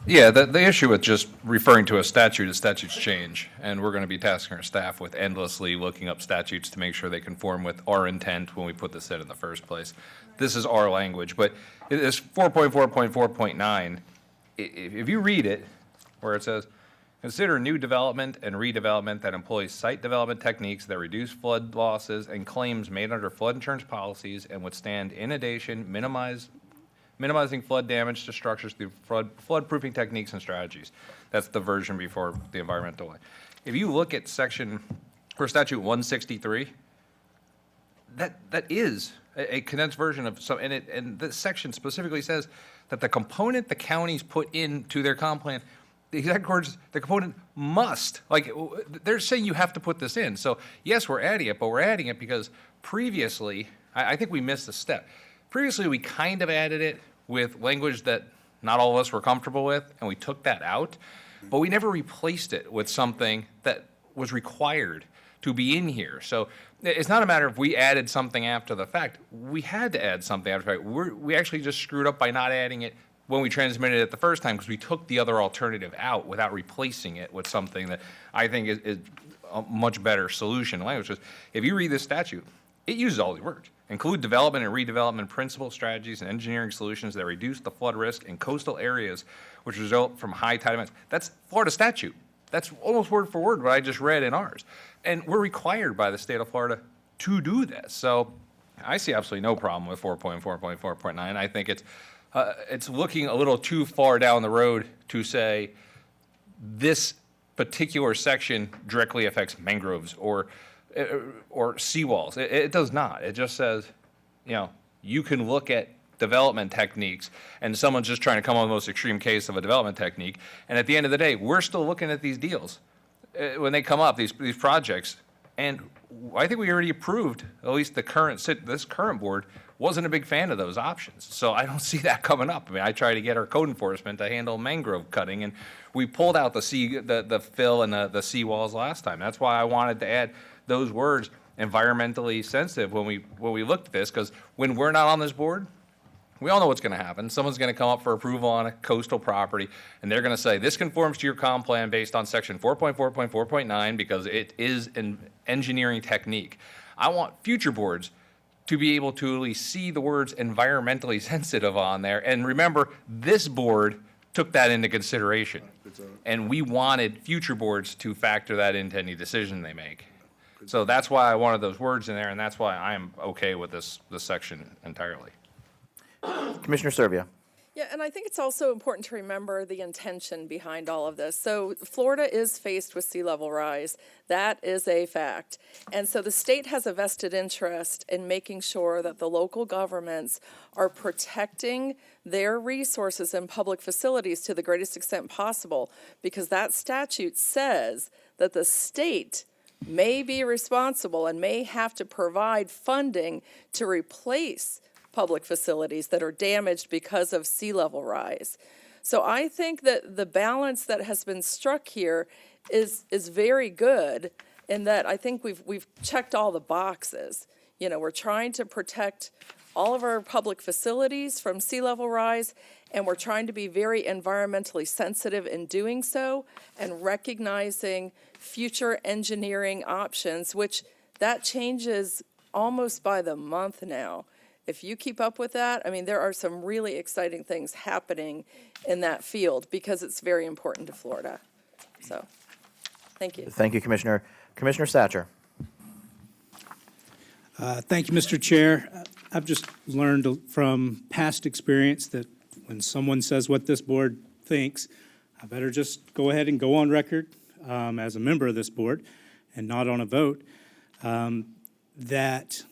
Yeah, the issue with just referring to a statute is statutes change, and we're going to be tasking our staff with endlessly looking up statutes to make sure they conform with our intent when we put this in the first place. This is our language, but it is 4.4.4.9. If you read it, where it says, consider new development and redevelopment that employs site development techniques that reduce flood losses and claims made under flood insurance policies and withstand inundation, minimizing flood damage to structures through flood-proofing techniques and strategies. That's the version before the environmental one. If you look at statute 163, that is a condensed version of some, and this section specifically says that the component the counties put into their comp plan, the exact words, the component must, like, they're saying you have to put this in. So yes, we're adding it, but we're adding it because previously, I think we missed a step. Previously, we kind of added it with language that not all of us were comfortable with, and we took that out, but we never replaced it with something that was required to be in here. So it's not a matter of we added something after the fact. We had to add something after the fact. We actually just screwed up by not adding it when we transmitted it the first time because we took the other alternative out without replacing it with something that I think is a much better solution. Language is, if you read this statute, it uses all the words. Include development and redevelopment principles, strategies, and engineering solutions that reduce the flood risk in coastal areas which result from high tide events. That's Florida statute. That's almost word for word what I just read in ours. And we're required by the state of Florida to do this. So I see absolutely no problem with 4.4.4.9. I think it's looking a little too far down the road to say this particular section directly affects mangroves or seawalls. It does not. It just says, you can look at development techniques, and someone's just trying to come up with the most extreme case of a development technique. And at the end of the day, we're still looking at these deals when they come up, these projects. And I think we already approved, at least this current board wasn't a big fan of those options. So I don't see that coming up. I mean, I try to get our code enforcement to handle mangrove cutting, and we pulled out the fill and the seawalls last time. That's why I wanted to add those words, environmentally sensitive, when we looked at this, because when we're not on this board, we all know what's going to happen. Someone's going to come up for approval on a coastal property, and they're going to say, this conforms to your comp plan based on section 4.4.4.9 because it is an engineering technique. I want future boards to be able to at least see the words environmentally sensitive on there. And remember, this board took that into consideration. And we wanted future boards to factor that into any decision they make. So that's why I wanted those words in there, and that's why I am okay with this section entirely. Commissioner Servia. Yeah, and I think it's also important to remember the intention behind all of this. So Florida is faced with sea level rise. That is a fact. And so the state has a vested interest in making sure that the local governments are protecting their resources and public facilities to the greatest extent possible, because that statute says that the state may be responsible and may have to provide funding to replace public facilities that are damaged because of sea level rise. So I think that the balance that has been struck here is very good, in that I think we've checked all the boxes. We're trying to protect all of our public facilities from sea level rise, and we're trying to be very environmentally sensitive in doing so, and recognizing future engineering options, which that changes almost by the month now. If you keep up with that, I mean, there are some really exciting things happening in that field because it's very important to Florida. So, thank you. Thank you, Commissioner. Commissioner Satcher. Thank you, Mr. Chair. I've just learned from past experience that when someone says what this board thinks, I better just go ahead and go on record as a member of this board and not on a vote, that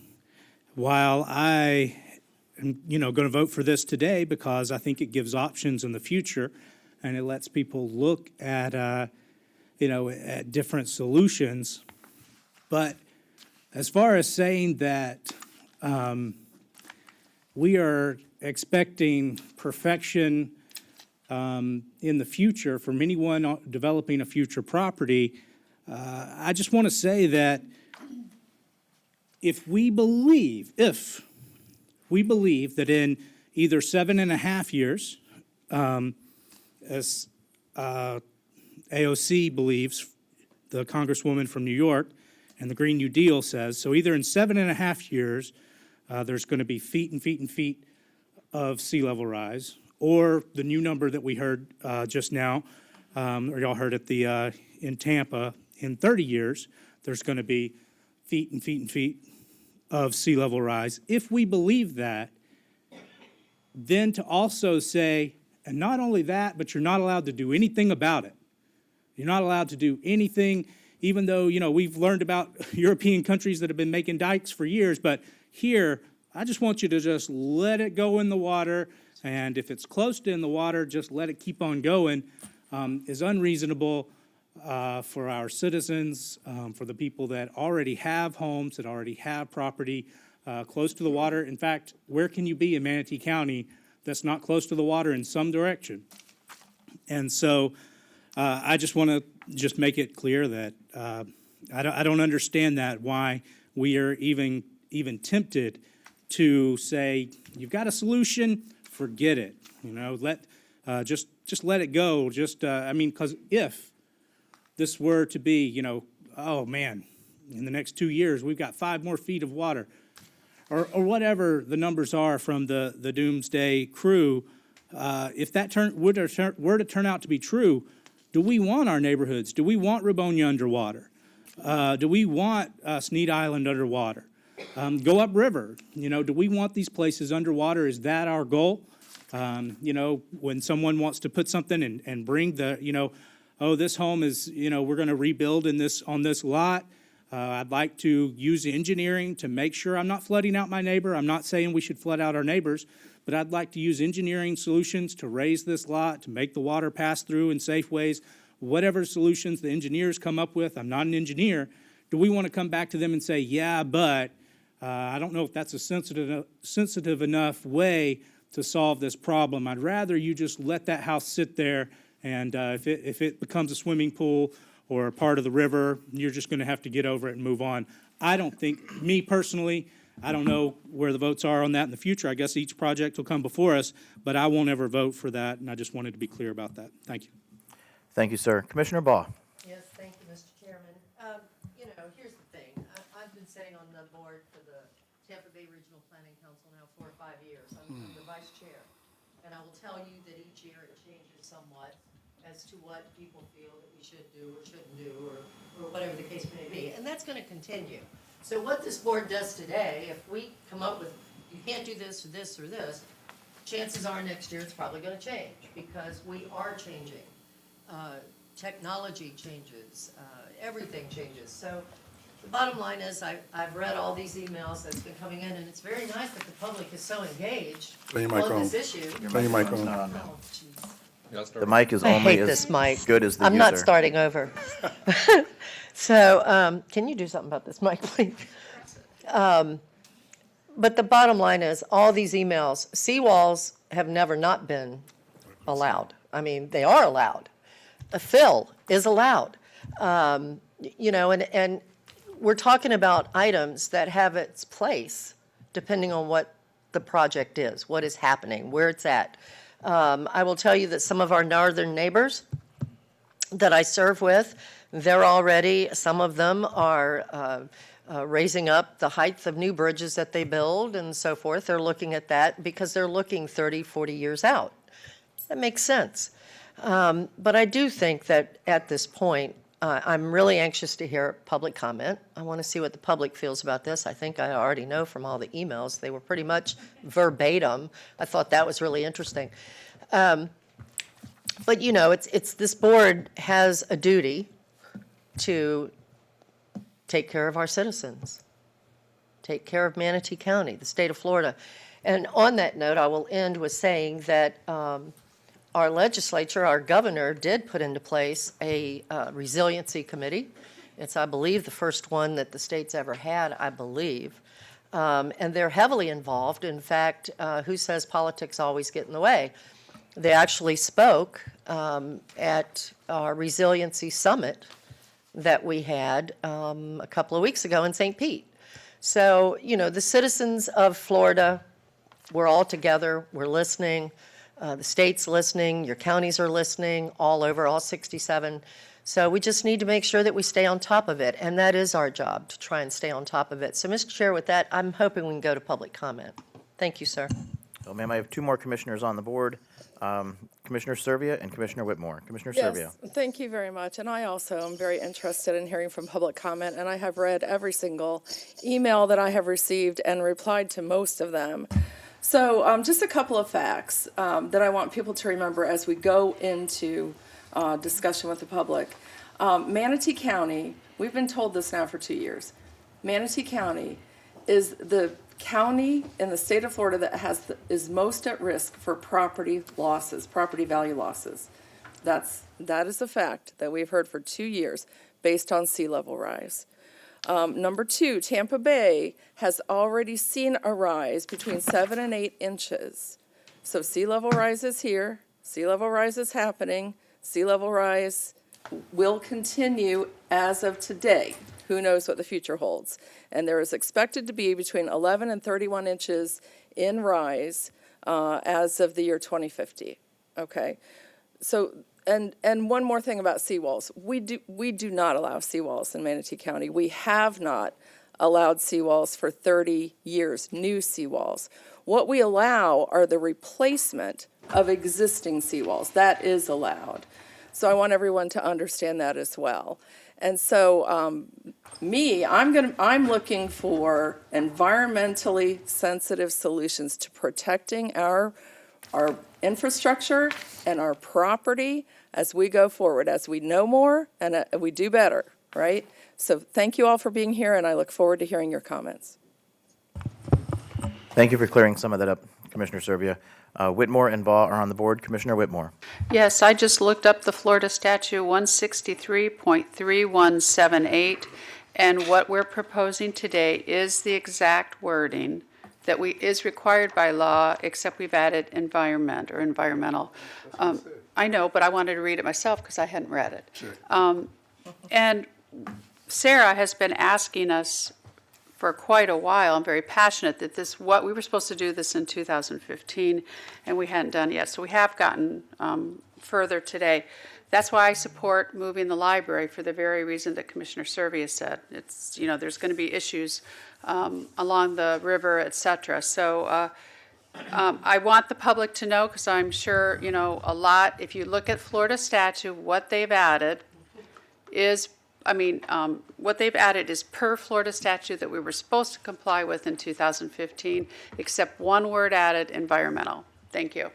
while I am, going to vote for this today because I think it gives options in the future, and it lets people look at, at different solutions. But as far as saying that we are expecting perfection in the future from anyone developing a future property, I just want to say that if we believe that in either 7.5 years, as AOC believes, the Congresswoman from New York, and the Green New Deal says, so either in 7.5 years, there's going to be feet and feet and feet of sea level rise, or the new number that we heard just now, or y'all heard at the in Tampa, in 30 years, there's going to be feet and feet and feet of sea level rise. If we believe that, then to also say, and not only that, but you're not allowed to do anything about it. You're not allowed to do anything, even though, we've learned about European countries that have been making dikes for years, but here, I just want you to just let it go in the water, and if it's close to in the water, just let it keep on going, is unreasonable for our citizens, for the people that already have homes, that already have property close to the water. In fact, where can you be in Manatee County that's not close to the water in some direction? And so I just want to just make it clear that I don't understand that, why we are even tempted to say, you've got a solution, forget it. Just let it go. Because if this were to be, oh man, in the next 2 years, we've got 5 more feet of water, or whatever the numbers are from the doomsday crew, if that were to turn out to be true, do we want our neighborhoods? Do we want Rabonia underwater? Do we want Sneed Island underwater? Go upriver. Do we want these places underwater? Is that our goal? When someone wants to put something and bring the, this home is, we're going to rebuild on this lot. I'd like to use engineering to make sure I'm not flooding out my neighbor. I'm not saying we should flood out our neighbors, but I'd like to use engineering solutions to raise this lot, to make the water pass through in safe ways. Whatever solutions the engineers come up with, I'm not an engineer. Do we want to come back to them and say, yeah, but I don't know if that's a sensitive enough way to solve this problem. I'd rather you just let that house sit there, and if it becomes a swimming pool or a part of the river, you're just going to have to get over it and move on. I don't think, me personally, I don't know where the votes are on that in the future. I guess each project will come before us, but I won't ever vote for that, and I just wanted to be clear about that. Thank you. Thank you, sir. Commissioner Baugh. Yes, thank you, Mr. Chairman. Here's the thing. I've been sitting on the board for the Tampa Bay Regional Planning Council now 4 or 5 years. I'm the vice chair. And I will tell you that each year it changes somewhat as to what people feel that we should do or shouldn't do, or whatever the case may be. And that's going to continue. So what this board does today, if we come up with, you can't do this or this or this, chances are next year it's probably going to change, because we are changing. Technology changes, everything changes. So the bottom line is I've read all these emails that's been coming in, and it's very nice that the public is so engaged Turn your mic on on. this issue. Turn your mic on. Oh, jeez. The mic is I only hate as this mic. good as the I'm user. not starting over. So, can you do something about this mic, please? But the bottom line is, all these emails, seawalls have never not been allowed. I mean, they are allowed. A fill is allowed. And we're talking about items that have its place, depending on what the project is, what is happening, where it's at. I will tell you that some of our northern neighbors that I serve with, some of them are raising up the height of new bridges that they build and so forth. They're looking at that because they're looking 30, 40 years out. That makes sense. But I do think that at this point, I'm really anxious to hear public comment. I want to see what the public feels about this. I think I already know from all the emails. They were pretty much verbatim. I thought that was really interesting. But it's this board has a duty to take care of our citizens, take care of Manatee County, the state of Florida. And on that note, I will end with saying that our legislature, our governor, did put into place a Resiliency Committee. It's, I believe, the first one that the state's ever had, I believe. And they're heavily involved. In fact, who says politics always get in the way? They actually spoke at our Resiliency Summit that we had a couple of weeks ago in St. Pete. So, you know, the citizens of Florida, we're all together, we're listening. The state's listening, your counties are listening, all over, all 67. So we just need to make sure that we stay on top of it, and that is our job, to try and stay on top of it. So, Mr. Chair, with that, I'm hoping we can go to public comment. Thank you, sir. Well, ma'am, I have two more commissioners on the board, Commissioner Servia and Commissioner Whitmore. Commissioner Servia. Yes, thank you very much. And I also am very interested in hearing from public comment, and I have read every single email that I have received and replied to most of them. So just a couple of facts that I want people to remember as we go into discussion with the public. Manatee County, we've been told this now for 2 years, Manatee County is the county in the state of Florida that is most at risk for property losses, property value losses. That is a fact that we've heard for 2 years based on sea level rise. Number two, Tampa Bay has already seen a rise between 7 and 8 inches. So sea level rise is here, sea level rise is happening, sea level rise will continue as of today. Who knows what the future holds? And there is expected to be between 11 and 31 inches in rise as of the year 2050, okay? So, and one more thing about seawalls. We do not allow seawalls in Manatee County. We have not allowed seawalls for 30 years, new seawalls. What we allow are the replacement of existing seawalls. That is allowed. So I want everyone to understand that as well. And so I'm looking for environmentally sensitive solutions to protecting our infrastructure and our property as we go forward, as we know more and we do better, right? So thank you all for being here, and I look forward to hearing your comments. Thank you for clearing some of that up, Commissioner Servia. Whitmore and Baugh are on the board. Commissioner Whitmore. Yes, I just looked up the Florida statute 163.3178, and what we're proposing today is the exact wording that is required by law, except we've added environment or environmental. I know, but I wanted to read it myself because I hadn't read it. Sure. And Sarah has been asking us for quite a while. I'm very passionate that we were supposed to do this in 2015, and we hadn't done it yet. So we have gotten further today. That's why I support moving the library, for the very reason that Commissioner Servia said. It's, you know, there's going to be issues along the river, et cetera. So I want the public to know, because I'm sure, you know, a lot, if you look at Florida statute, what they've added is, what they've added is per Florida statute that we were supposed to comply with in 2015, except one word added, environmental. Thank you.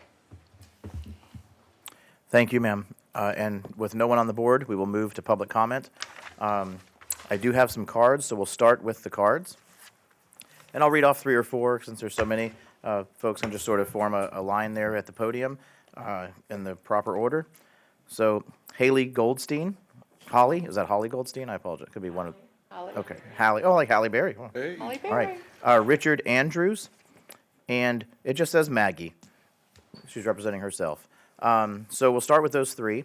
Thank you, ma'am. And with no one on the board, we will move to public comment. I do have some cards, so we'll start with the cards. And I'll read off 3 or 4, since there's so many. Folks can just sort of form a line there at the podium in the proper order. So Haley Goldstein. Holly, is that Holly Goldstein? I apologize. Could be one of. Holly. Okay, Hallie. Oh, like Halle Berry. Oh. Hey. Holly All Berry. right. Richard Andrews, and it just says Maggie. She's representing herself. So we'll start with those 3,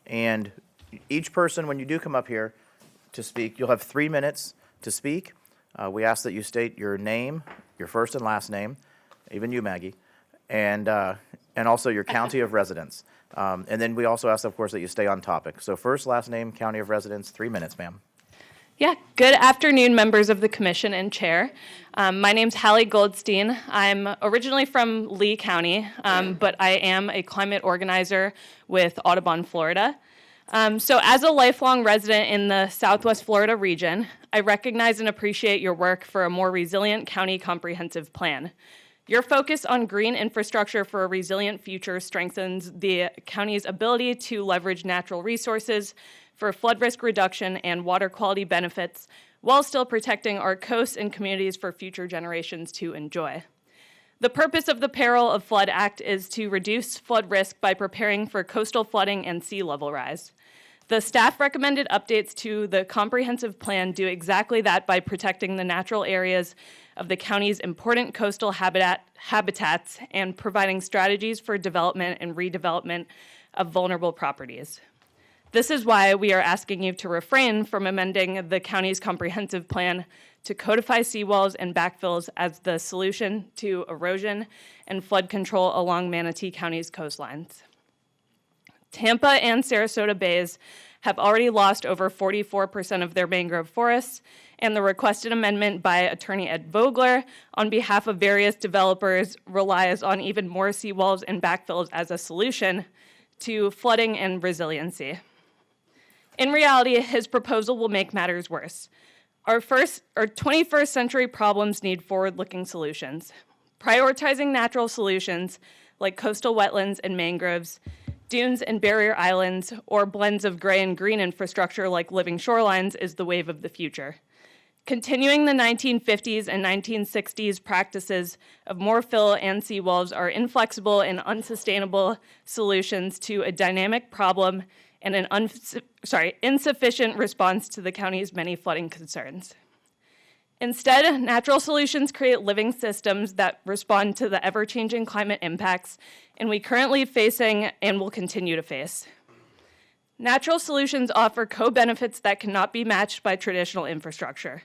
and each person, when you do come up here to speak, you'll have 3 minutes to speak. We ask that you state your name, your first and last name, even you, Maggie, and also your county of residence. And then we also ask, of course, that you stay on topic. So first, last name, county of residence, 3 minutes, ma'am. Yeah, good afternoon, members of the commission and chair. My name's Hallie Goldstein. I'm originally from Lee County, but I am a climate organizer with Audubon, Florida. So as a lifelong resident in the Southwest Florida region, I recognize and appreciate your work for a more resilient county comprehensive plan. Your focus on green infrastructure for a resilient future strengthens the county's ability to leverage natural resources for flood risk reduction and water quality benefits, while still protecting our coasts and communities for future generations to enjoy. The purpose of the Peril of Flood Act is to reduce flood risk by preparing for coastal flooding and sea level rise. The staff recommended updates to the comprehensive plan do exactly that by protecting the natural areas of the county's important coastal habitats and providing strategies for development and redevelopment of vulnerable properties. This is why we are asking you to refrain from amending the county's comprehensive plan to codify seawalls and backfills as the solution to erosion and flood control along Manatee County's coastlines. Tampa and Sarasota bays have already lost over 44% of their mangrove forests, and the requested amendment by Attorney Ed Vogler on behalf of various developers relies on even more seawalls and backfills as a solution to flooding and resiliency. In reality, his proposal will make matters worse. Our 21st century problems need forward-looking solutions. Prioritizing natural solutions like coastal wetlands and mangroves, dunes and barrier islands, or blends of gray and green infrastructure like living shorelines is the wave of the future. Continuing the 1950s and 1960s practices of more fill and seawalls are inflexible and unsustainable solutions to a dynamic problem and an insufficient response to the county's many flooding concerns. Instead, natural solutions create living systems that respond to the ever-changing climate impacts and we currently facing and will continue to face. Natural solutions offer co-benefits that cannot be matched by traditional infrastructure.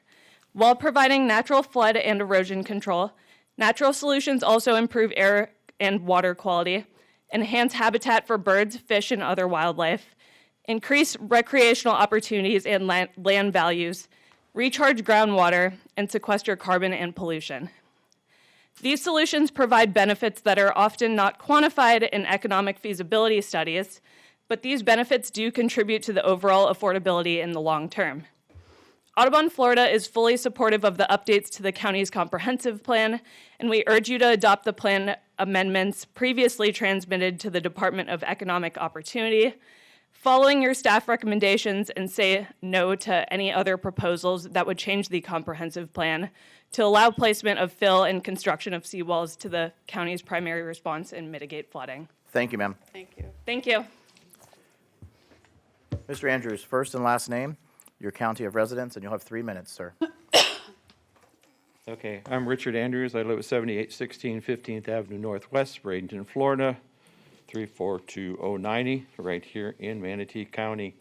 While providing natural flood and erosion control, natural solutions also improve air and water quality, enhance habitat for birds, fish, and other wildlife, increase recreational opportunities and land values, recharge groundwater, and sequester carbon and pollution. These solutions provide benefits that are often not quantified in economic feasibility studies, but these benefits do contribute to the overall affordability in the long term. Audubon, Florida is fully supportive of the updates to the county's comprehensive plan, and we urge you to adopt the plan amendments previously transmitted to the Department of Economic Opportunity, following your staff recommendations, and say no to any other proposals that would change the comprehensive plan to allow placement of fill and construction of seawalls to the county's primary response and mitigate flooding. Thank you, ma'am. Thank you. Thank you. Mr. Andrews, first and last name, your county of residence, and you'll have 3 minutes, sir. Okay, I'm Richard Andrews. I live at 7816 15th Avenue Northwest, Bradenton, Florida, 34290, right here in Manatee County.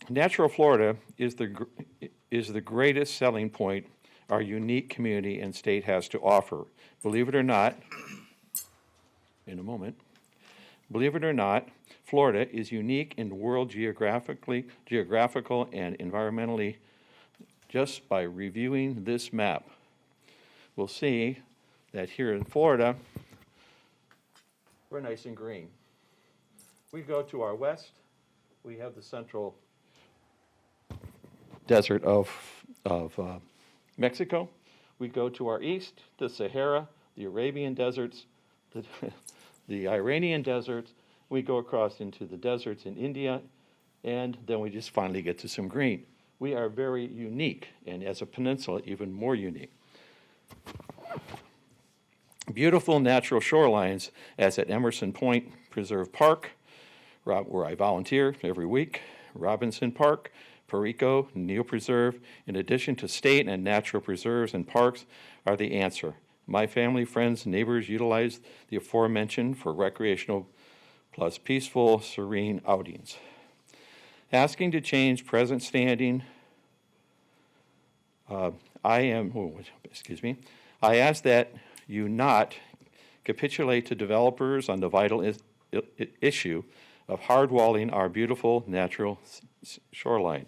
Natural Florida is the greatest selling point our unique community and state has to offer. Believe it or not, in a moment, believe it or not, Florida is unique in the world geographical and environmentally. Just by reviewing this map, we'll see that here in Florida, we're nice and green. We go to our west, we have the central desert of Mexico. We go to our east, the Sahara, the Arabian deserts, the Iranian deserts. We go across into the deserts in India, and then we just finally get to some green. We are very unique, and as a peninsula, even more unique. Beautiful natural shorelines, as at Emerson Point Preserve Park, where I volunteer every week, Robinson Park, Perico, Neal Preserve, in addition to state and natural preserves and parks, are the answer. My family, friends, neighbors utilize the aforementioned for recreational plus peaceful, serene outings. Asking to change present standing, I ask that you not capitulate to developers on the vital issue of hardwalling our beautiful natural shoreline.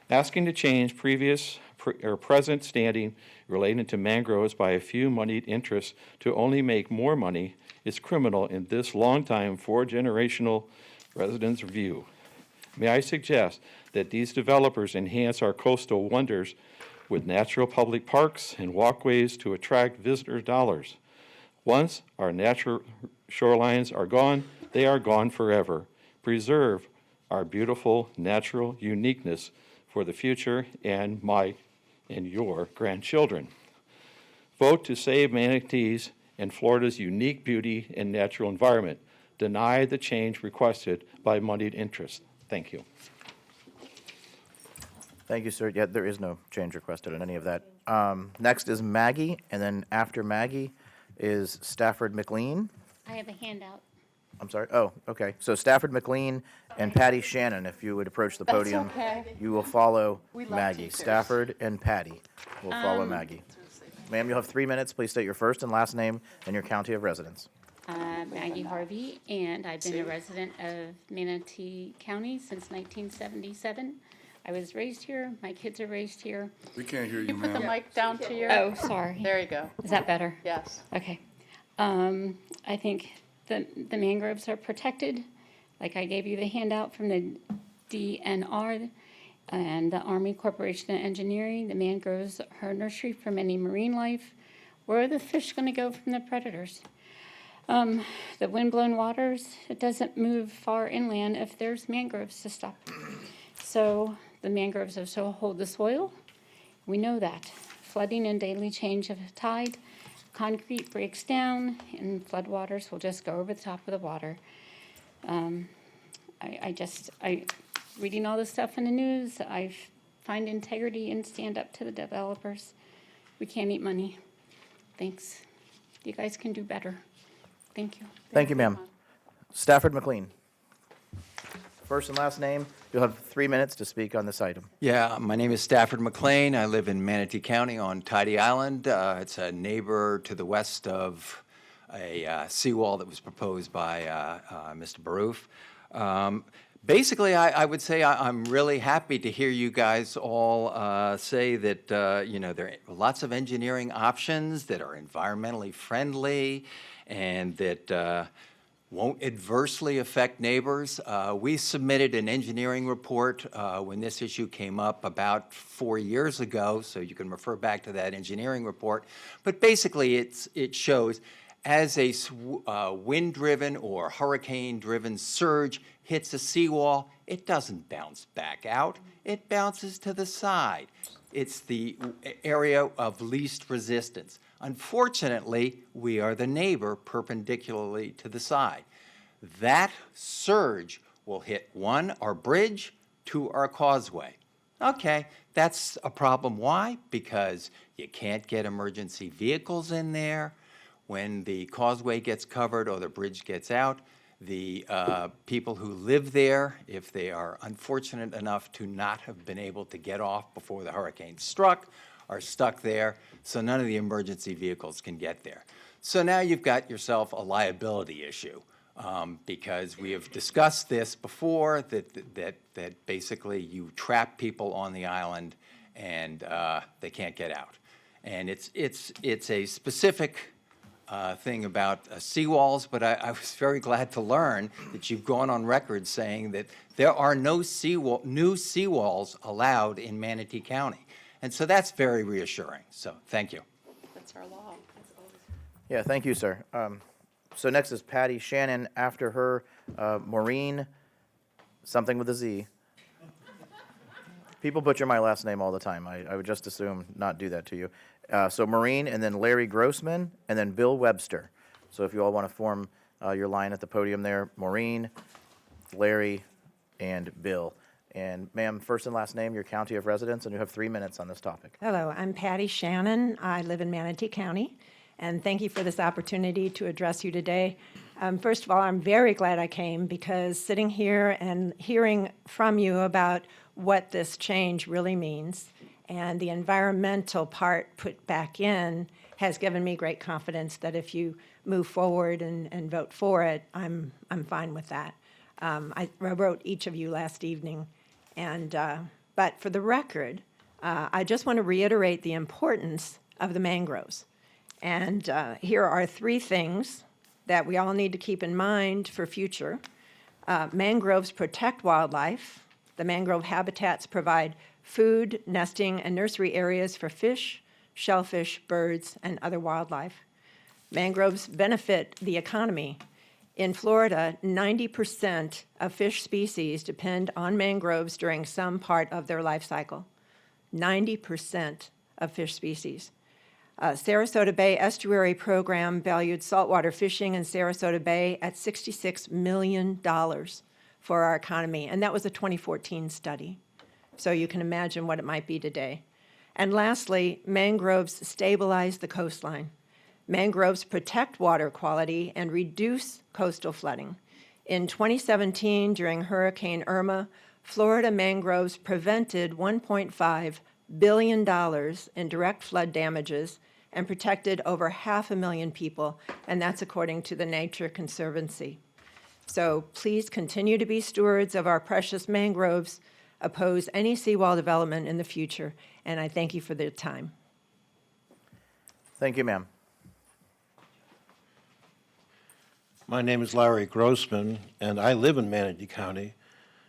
Asking to change previous or present standing relating to mangroves by a few moneyed interests to only make more money is criminal in this long-time, four-generational residents' view. May I suggest that these developers enhance our coastal wonders with natural public parks and walkways to attract visitor dollars. Once our natural shorelines are gone, they are gone forever. Preserve our beautiful natural uniqueness for the future and my and your grandchildren. Vote to save manatees and Florida's unique beauty and natural environment. Deny the change requested by moneyed interest. Thank you. Thank you, sir. Yeah, there is no change requested on any of that. Next is Maggie, and then after Maggie is Stafford McLean. I have a handout. I'm sorry. Oh, okay. So Stafford McLean and Patty Shannon, if you would approach the podium. okay. You will follow We love Maggie. teachers. Stafford and Patty will follow Maggie. Ma'am, you'll have 3 minutes. Please state your first and last name and your county of residence. Maggie Harvey, and I've been a resident of Manatee County since 1977. I was raised here. My kids are raised here. We can't hear you, You put the ma'am. mic down to your. Oh, sorry. There you go. Is that better? Yes. Okay. I think the mangroves are protected. Like I gave you the handout from the DNR and the Army Corporation of Engineering. The mangroves are a nursery for many marine life. Where are the fish going to go from the predators? The windblown waters, it doesn't move far inland if there's mangroves to stop. So the mangroves also hold the soil. We know that. Flooding and daily change of tide, concrete breaks down and floodwaters will just go over the top of the water. Reading all this stuff in the news, I find integrity and stand up to the developers. We can't eat money. Thanks. You guys can do better. Thank you. Thank you, ma'am. Stafford McLean. First and last name. You'll have 3 minutes to speak on this item. Yeah, my name is Stafford McLean. I live in Manatee County on Tidy Island. It's a neighbor to the west of a seawall that was proposed by Mr. Baroof. Basically, I would say I'm really happy to hear you guys all say that, there are lots of engineering options that are environmentally friendly and that won't adversely affect neighbors. We submitted an engineering report when this issue came up about 4 years ago, so you can refer back to that engineering report. But basically, it shows as a wind-driven or hurricane-driven surge hits a seawall, it doesn't bounce back out. It bounces to the side. It's the area of least resistance. Unfortunately, we are the neighbor perpendicularly to the side. That surge will hit one, our bridge, two, our causeway. Okay, that's a problem. Why? Because you can't get emergency vehicles in there. When the causeway gets covered or the bridge gets out, the people who live there, if they are unfortunate enough to not have been able to get off before the hurricane struck, are stuck there, so none of the emergency vehicles can get there. So now you've got yourself a liability issue, because we have discussed this before, that basically you trap people on the island and they can't get out. And it's a specific thing about seawalls, but I was very glad to learn that you've gone on record saying that there are no new seawalls allowed in Manatee County. And so that's very reassuring. So thank you. That's our law. Yeah, thank you, sir. So next is Patty Shannon. After her, Maureen, something with a Z. People butcher my last name all the time. I would just assume not do that to you. So Maureen, and then Larry Grossman, and then Bill Webster. So if you all want to form your line at the podium there, Maureen, Larry, and Bill. And ma'am, first and last name, your county of residence, and you have 3 minutes on this topic. Hello, I'm Patty Shannon. I live in Manatee County, and thank you for this opportunity to address you today. First of all, I'm very glad I came because sitting here and hearing from you about what this change really means and the environmental part put back in has given me great confidence that if you move forward and vote for it, I'm fine with that. I wrote each of you last evening, and but for the record, I just want to reiterate the importance of the mangroves. And here are 3 things that we all need to keep in mind for future. Mangroves protect wildlife. The mangrove habitats provide food, nesting, and nursery areas for fish, shellfish, birds, and other wildlife. Mangroves benefit the economy. In Florida, 90% of fish species depend on mangroves during some part of their life cycle. 90% of fish species. Sarasota Bay Estuary Program valued saltwater fishing in Sarasota Bay at $66 million for our economy, and that was a 2014 study. So you can imagine what it might be today. And lastly, mangroves stabilize the coastline. Mangroves protect water quality and reduce coastal flooding. In 2017, during Hurricane Irma, Florida mangroves prevented $1.5 billion in direct flood damages and protected over 500,000 people, and that's according to the Nature Conservancy. So please continue to be stewards of our precious mangroves, oppose any seawall development in the future, and I thank you for the time. Thank you, ma'am. My name is Larry Grossman, and I live in Manatee County,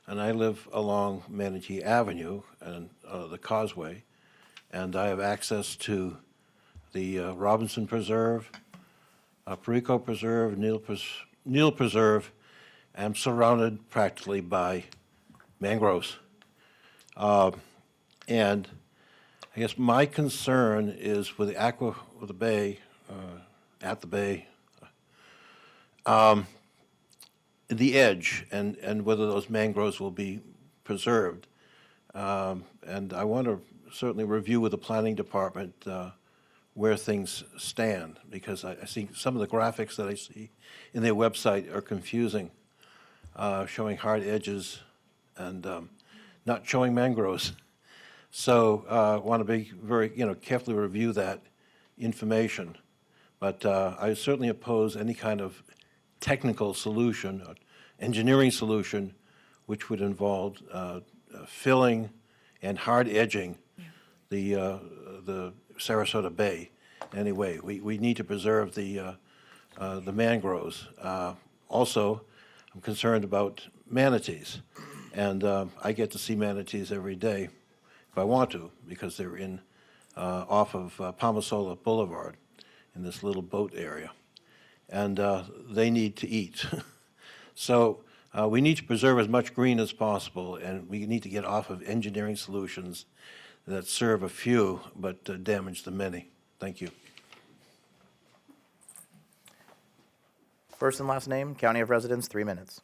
and I live along Manatee Avenue and the Causeway, and I have access to the Robinson Preserve, Perico Preserve, Neal Preserve. I'm surrounded practically by mangroves. And I guess my concern is with the bay, at the bay, the edge and whether those mangroves will be preserved. And I want to certainly review with the planning department where things stand, because I see some of the graphics that I see in their website are confusing, showing hard edges and not showing mangroves. So I want to be very, carefully review that information. But I certainly oppose any kind of technical solution, engineering solution, which would involve filling and hard edging the Sarasota Bay. Anyway, we need to preserve the mangroves. Also, I'm concerned about manatees, and I get to see manatees every day if I want to, because they're in off of Palmasola Boulevard in this little boat area, and they need to eat. So we need to preserve as much green as possible, and we need to get off of engineering solutions that serve a few but damage the many. Thank you. First and last name, county of residence, 3 minutes.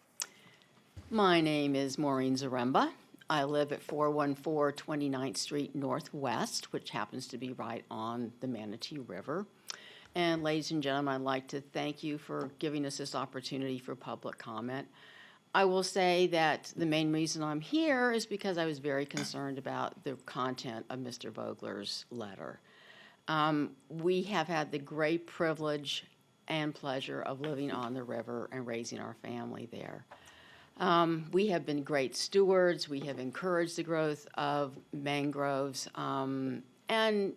My name is Maureen Zaremba. I live at 414 29th Street Northwest, which happens to be right on the Manatee River. And ladies and gentlemen, I'd like to thank you for giving us this opportunity for public comment. I will say that the main reason I'm here is because I was very concerned about the content of Mr. Vogler's letter. We have had the great privilege and pleasure of living on the river and raising our family there. We have been great stewards. We have encouraged the growth of mangroves, and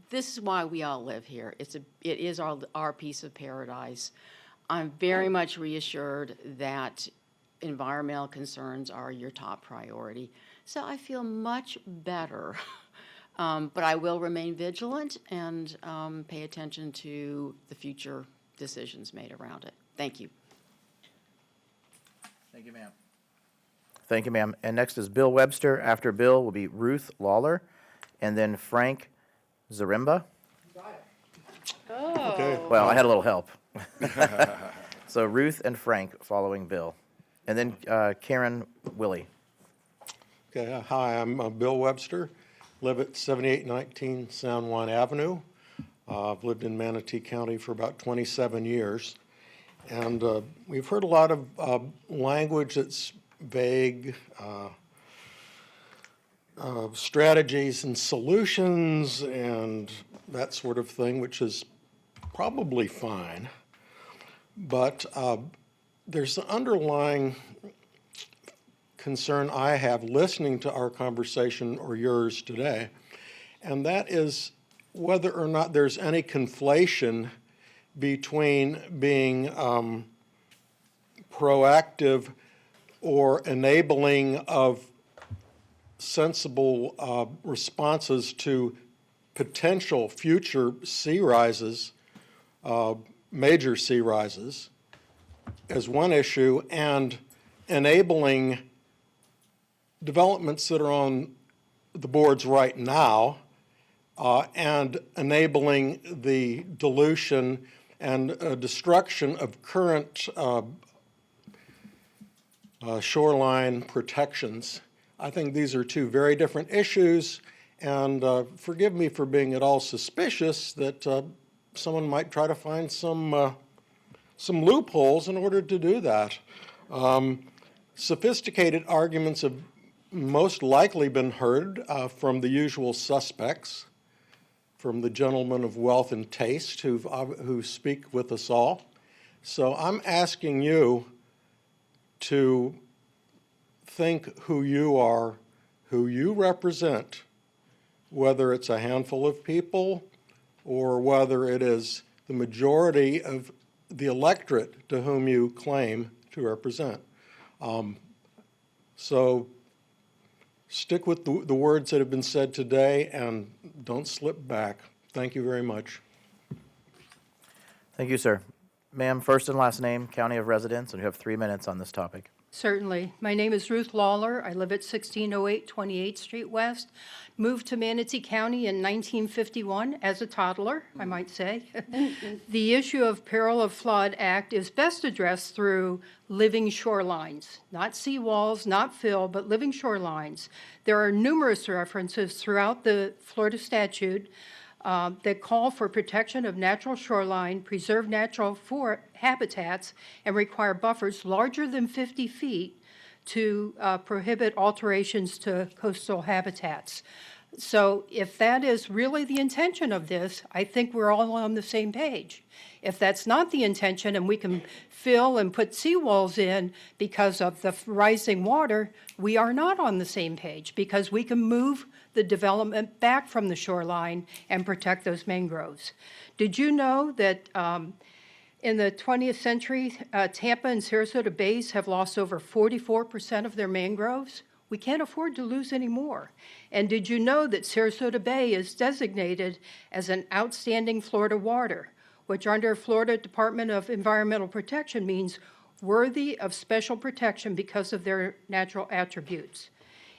this is why we all live here. It is our piece of paradise. I'm very much reassured that environmental concerns are your top priority. So I feel much better, but I will remain vigilant and pay attention to the future decisions made around it. Thank you. Thank you, ma'am. Thank you, ma'am. And next is Bill Webster. After Bill will be Ruth Lawler, and then Frank Zaremba. Oh. Okay. Well, I had a little help. So Ruth and Frank following Bill. And then Karen Willie. Okay, hi, I'm Bill Webster, live at 7819 San Juan Avenue. I've lived in Manatee County for about 27 years. And we've heard a lot of language that's vague, strategies and solutions and that sort of thing, which is probably fine. But there's an underlying concern I have listening to our conversation or yours today, and that is whether or not there's any conflation between being proactive or enabling of sensible responses to potential future sea rises, major sea rises, as one issue, and enabling developments that are on the boards right now and enabling the dilution and destruction of current shoreline protections. I think these are two very different issues, and forgive me for being at all suspicious that someone might try to find some loopholes in order to do that. Sophisticated arguments have most likely been heard from the usual suspects, from the gentlemen of wealth and taste who speak with us all. So I'm asking you to think who you are, who you represent, whether it's a handful of people or whether it is the majority of the electorate to whom you claim to represent. So stick with the words that have been said today and don't slip back. Thank you very much. Thank you, sir. Ma'am, first and last name, county of residence, and you have 3 minutes on this topic. Certainly. My name is Ruth Lawler. I live at 1608 28th Street West. Moved to Manatee County in 1951 as a toddler, I might say. The issue of Peril of Flood Act is best addressed through living shorelines, not seawalls, not fill, but living shorelines. There are numerous references throughout the Florida statute that call for protection of natural shoreline, preserve natural habitats, and require buffers larger than 50 feet to prohibit alterations to coastal habitats. So if that is really the intention of this, I think we're all on the same page. If that's not the intention and we can fill and put seawalls in because of the rising water, we are not on the same page because we can move the development back from the shoreline and protect those mangroves. Did you know that in the 20th century, Tampa and Sarasota Bays have lost over 44% of their mangroves? We can't afford to lose any more. And did you know that Sarasota Bay is designated as an outstanding Florida water, which under Florida Department of Environmental Protection means worthy of special protection because of their natural attributes?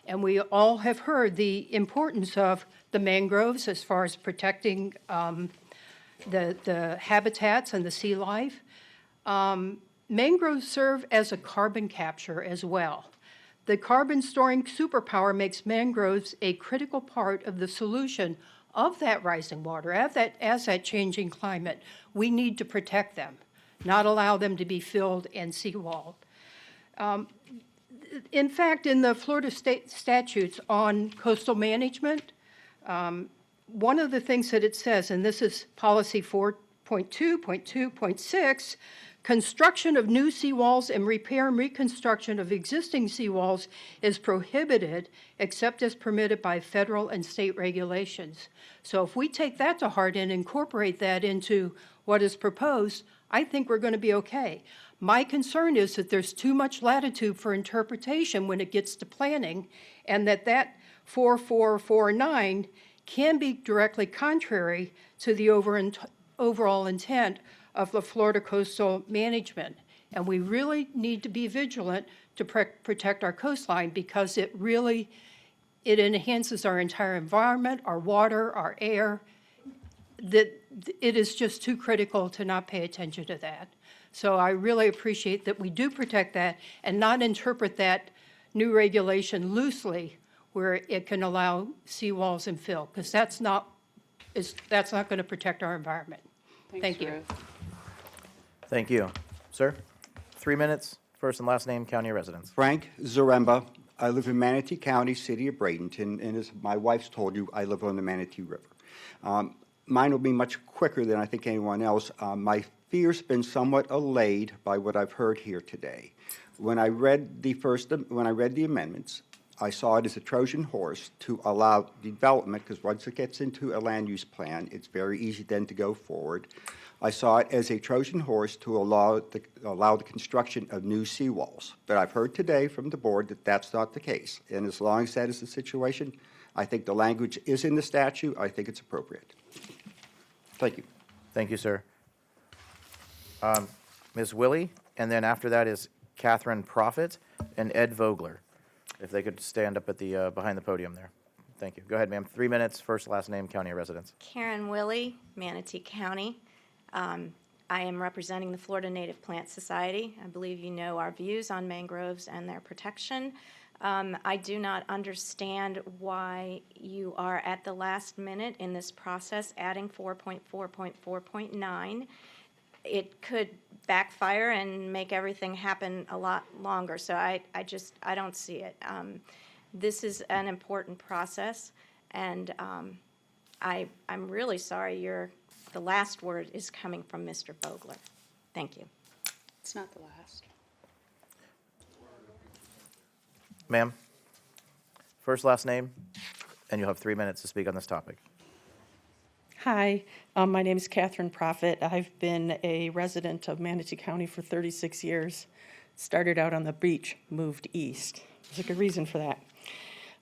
And we all have heard the importance of the mangroves as far as protecting the habitats and the sea life. Mangroves serve as a carbon capture as well. The carbon storing superpower makes mangroves a critical part of the solution of that rising water, as that changing climate. We need to protect them, not allow them to be filled and seawalled. In fact, in the Florida state statutes on coastal management, one of the things that it says, and this is policy 4.2.2.6, construction of new seawalls and repair and reconstruction of existing seawalls is prohibited except as permitted by federal and state regulations. So if we take that to heart and incorporate that into what is proposed, I think we're going to be okay. My concern is that there's too much latitude for interpretation when it gets to planning, and that 4449 can be directly contrary to the overall intent of the Florida coastal management. And we really need to be vigilant to protect our coastline because it enhances our entire environment, our water, our air. That it is just too critical to not pay attention to that. So I really appreciate that we do protect that and not interpret that new regulation loosely where it can allow seawalls and fill, because that's not going to protect our environment. Thank you. Thank you. Sir, 3 minutes, first and last name, county of residence. Frank Zaremba. I live in Manatee County, city of Bradenton, and as my wife's told you, I live on the Manatee River. Mine will be much quicker than I think anyone else. My fear's been somewhat allayed by what I've heard here today. When I read the amendments, I saw it as a Trojan horse to allow development, because once it gets into a land use plan, it's very easy then to go forward. I saw it as a Trojan horse to allow the construction of new seawalls. But I've heard today from the board that that's not the case. And as long as that is the situation, I think the language is in the statute. I think it's appropriate. Thank you. Thank you, sir. Ms. Willie, and then after that is Catherine Proffitt and Ed Vogler. If they could stand up at the behind the podium there. Thank Thank you. Go ahead, ma'am. 3 minutes, first, last name, county of residence. Karen Willie, Manatee County. I am representing the Florida Native Plant Society. I believe you know our views on mangroves and their protection. I do not understand why you are at the last minute in this process adding 4.4.4.9. It could backfire and make everything happen a lot longer, so I don't see it. This is an important process, and I'm really sorry the last word is coming from Mr. Vogler. Thank you. It's not the last. Ma'am, first, last name, and you'll have 3 minutes to speak on this topic. Hi, my name is Catherine Profit. I've been a resident of Manatee County for 36 years. Started out on the beach, moved east. There's a good reason for that.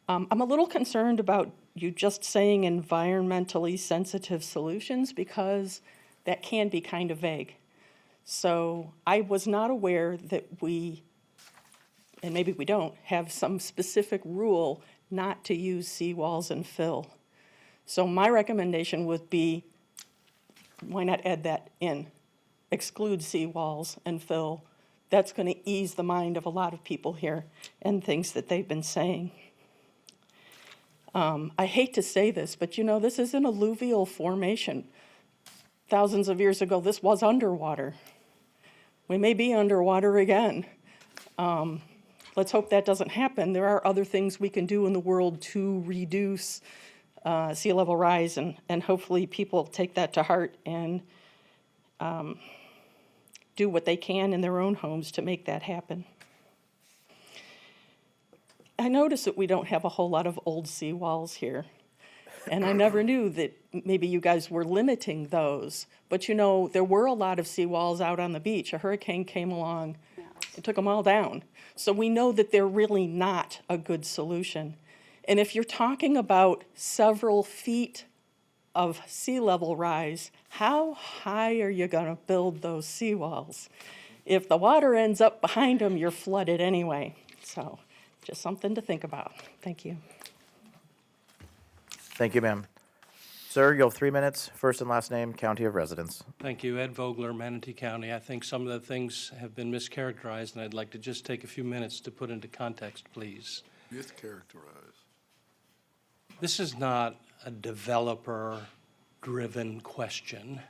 I'm a little concerned about you just saying environmentally sensitive solutions because that can be kind of vague. So I was not aware that we, and maybe we don't, have some specific rule not to use seawalls and fill. So my recommendation would be, why not add that in? Exclude seawalls and fill. That's going to ease the mind of a lot of people here and things that they've been saying. I hate to say this, but you know, this is an alluvial formation. Thousands of years ago, this was underwater. We may be underwater again. Let's hope that doesn't happen. There are other things we can do in the world to reduce sea level rise, and hopefully people take that to heart and do what they can in their own homes to make that happen. I notice that we don't have a whole lot of old seawalls here, and I never knew that maybe you guys were limiting those. But you know, there were a lot of seawalls out on the beach. A hurricane came along and took them all down. So we know that they're really not a good solution. And if you're talking about several feet of sea level rise, how high are you going to build those seawalls? If the water ends up behind them, you're flooded anyway. So just something to think about. Thank you. Thank you, ma'am. Sir, you'll have 3 minutes, first and last name, county of residence. Thank you. Ed Vogler, Manatee County. I think some of the things have been mischaracterized, and I'd like to just take a few minutes to put into context, please. Mischaracterized. This is not a developer-driven question.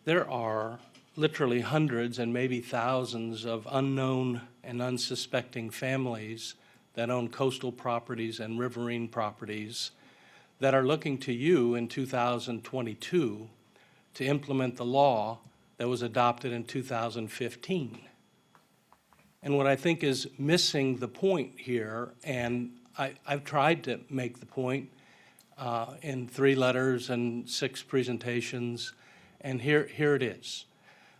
There are literally hundreds and maybe thousands of unknown and unsuspecting families that own coastal properties and riverine properties that are looking to you in 2022 to implement the law that was adopted in 2015. And what I think is missing the point here, and I've tried to make the point in 3 letters and 6 presentations, and here it is.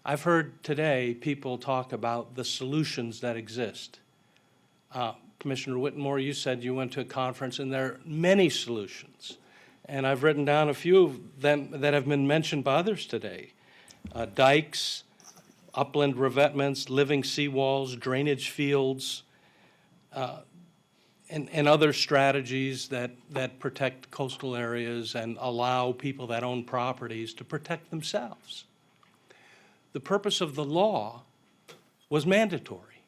I've heard today people talk about the solutions that exist. Commissioner Whittemore, you said you went to a conference and there are many solutions. And I've written down a few of them that have been mentioned by others today. Dikes, upland revetments, living seawalls, drainage fields, and other strategies that protect coastal areas and allow people that own properties to protect themselves. The purpose of the law was mandatory.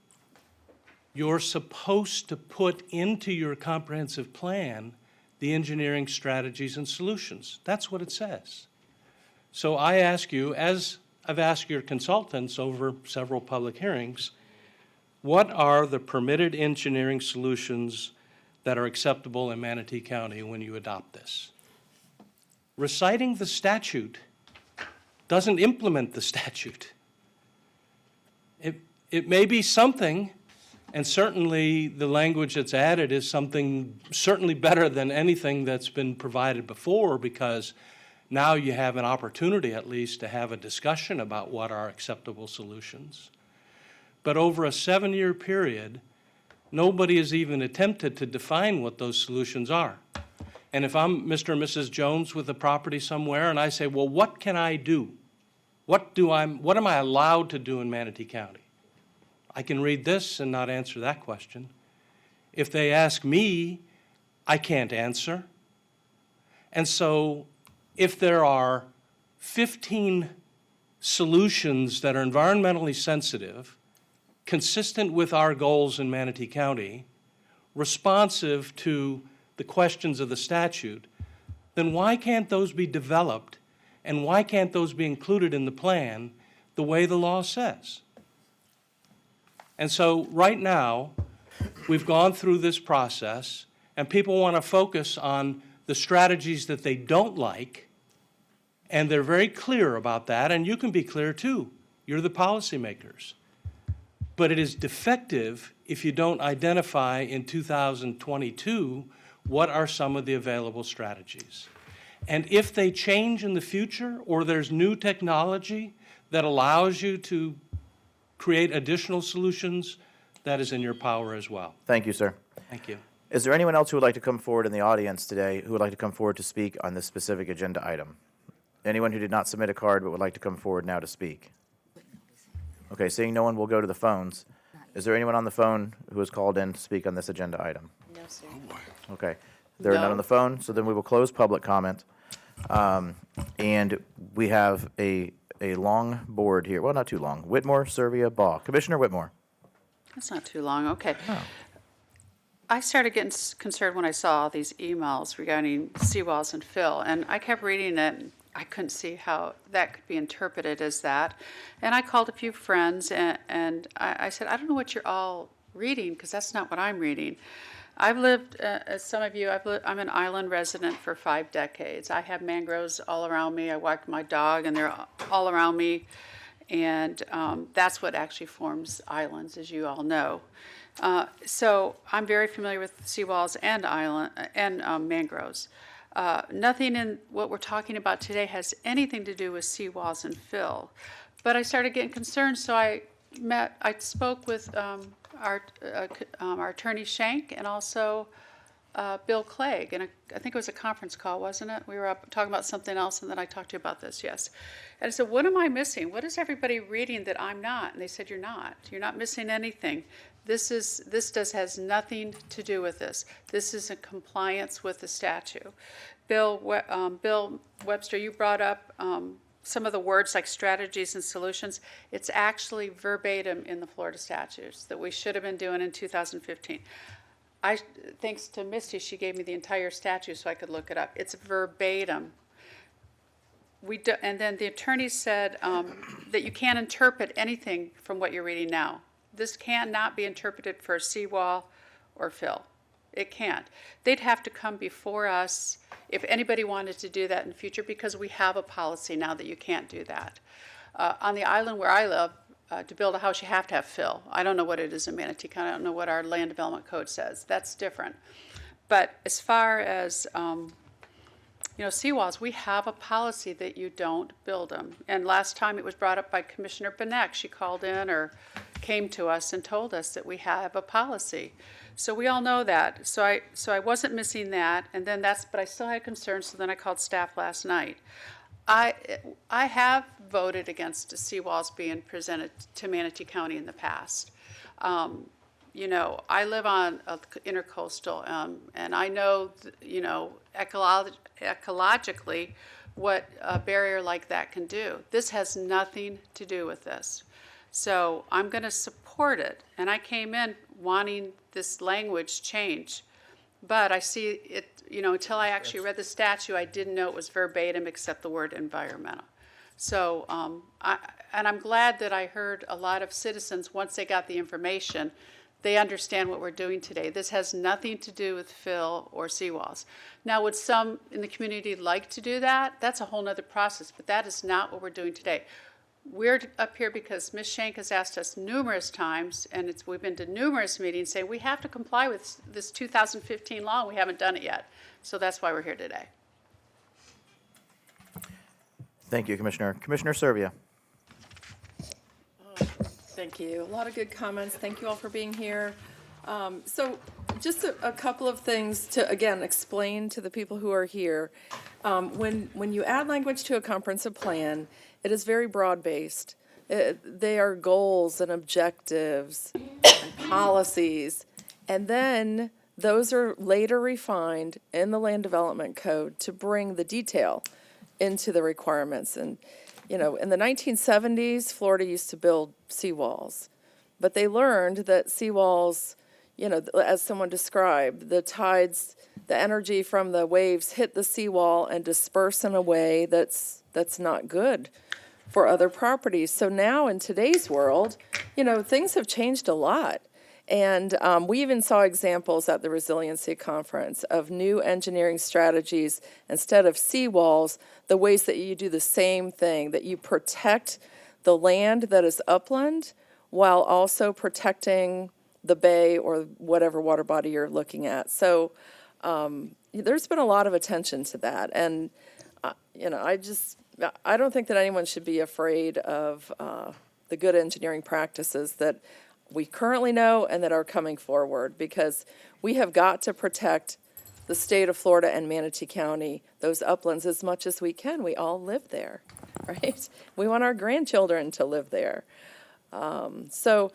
You're supposed to put into your comprehensive plan the engineering strategies and solutions. That's what it says. So I ask you, as I've asked your consultants over several public hearings, what are the permitted engineering solutions that are acceptable in Manatee County when you adopt this? Reciting the statute doesn't implement the statute. It may be something, and certainly the language that's added is something certainly better than anything that's been provided before, because now you have an opportunity at least to have a discussion about what are acceptable solutions. But over a 7-year period, nobody has even attempted to define what those solutions are. And if I'm Mr. and Mrs. Jones with a property somewhere and I say, well, what can I do? What am I allowed to do in Manatee County? I can read this and not answer that question. If they ask me, I can't answer. And so if there are 15 solutions that are environmentally sensitive, consistent with our goals in Manatee County, responsive to the questions of the statute, then why can't those be developed and why can't those be included in the plan the way the law says? And so right now, we've gone through this process and people want to focus on the strategies that they don't like, and they're very clear about that, and you can be clear too. You're the policymakers. But it is defective if you don't identify in 2022 what are some of the available strategies. And if they change in the future or there's new technology that allows you to create additional solutions, that is in your power as well. Thank you, sir. Thank you. Is there anyone else who would like to come forward in the audience today who would like to come forward to speak on this specific agenda item? Anyone who did not submit a card but would like to come forward now to speak? Okay, seeing no one, we'll go to the phones. Is there anyone on the phone who has called in to speak on this agenda item? No, sir. Okay. There are none on the phone, so then we will close public comment. And we have a long board here. Well, not too long. Whitmore, Servia, Baugh. Commissioner Whitmore. That's not too long, okay. I started getting concerned when I saw all these emails regarding seawalls and fill, and I kept reading it, and I couldn't see how that could be interpreted as that. And I called a few friends, and I said, I don't know what you're all reading, because that's not what I'm reading. I've lived, as some of you, I'm an island resident for 5 decades. I have mangroves all around me. I walk my dog, and they're all around me. And that's what actually forms islands, as you all know. So I'm very familiar with seawalls and mangroves. Nothing in what we're talking about today has anything to do with seawalls and fill. But I started getting concerned, so I spoke with our attorney Shank and also Bill Clegg, and I think it was a conference call, wasn't it? We were up talking about something else, and then I talked to you about this, yes. And I said, what am I missing? What is everybody reading that I'm not? And they said, you're not. You're not missing anything. This has nothing to do with this. This is in compliance with the statute. Bill Webster, you brought up some of the words like strategies and solutions. It's actually verbatim in the Florida statutes that we should have been doing in 2015. Thanks to Misty, she gave me the entire statute so I could look it up. It's verbatim. And then the attorney said that you can't interpret anything from what you're reading now. This cannot be interpreted for a seawall or fill. It can't. They'd have to come before us if anybody wanted to do that in the future, because we have a policy now that you can't do that. On the island where I live, to build a house, you have to have fill. I don't know what it is in Manatee County. I don't know what our land development code says. That's different. But as far as seawalls, we have a policy that you don't build them. And last time it was brought up by Commissioner Benek. She called in or came to us and told us that we have a policy. So we all know that. So I wasn't missing that. And then but I still had concerns. So then I called staff last night. I have voted against seawalls being presented to Manatee County in the past. I live on intercoastal, and I know, ecologically what a barrier like that can do. This has nothing to do with this. So I'm going to support it. And I came in wanting this language change. But I see it, until I actually read the statute, I didn't know it was verbatim except the word environmental. So, and I'm glad that I heard a lot of citizens, once they got the information, they understand what we're doing today. This has nothing to do with fill or seawalls. Now, would some in the community like to do that? That's a whole nother process, but that is not what we're doing today. We're up here because Ms. Shank has asked us numerous times, and we've been to numerous meetings, saying we have to comply with this 2015 law, and we haven't done it yet. So that's why we're here today. Thank you, Commissioner. Commissioner Servia. Thank you. A lot of good comments. Thank you all for being here. So just a couple of things to, again, explain to the people who are here. When you add language to a comprehensive plan, it is very broad-based. They are goals and objectives and policies. And then those are later refined in the land development code to bring the detail into the requirements. And, you know, in the 1970s, Florida used to build seawalls, but they learned that seawalls, you know, as someone described, the tides, the energy from the waves hit the seawall and disperse in a way that's not good for other properties. So now in today's world, you know, things have changed a lot. And we even saw examples at the Resiliency Conference of new engineering strategies instead of seawalls, the ways that you do the same thing, that you protect the land that is upland while also protecting the bay or whatever water body you're looking at. So there's been a lot of attention to that. And, you know, I don't think that anyone should be afraid of the good engineering practices that we currently know and that are coming forward, because we have got to protect the state of Florida and Manatee County, those uplands, as much as we can. We all live there, right? We want our grandchildren to live there. So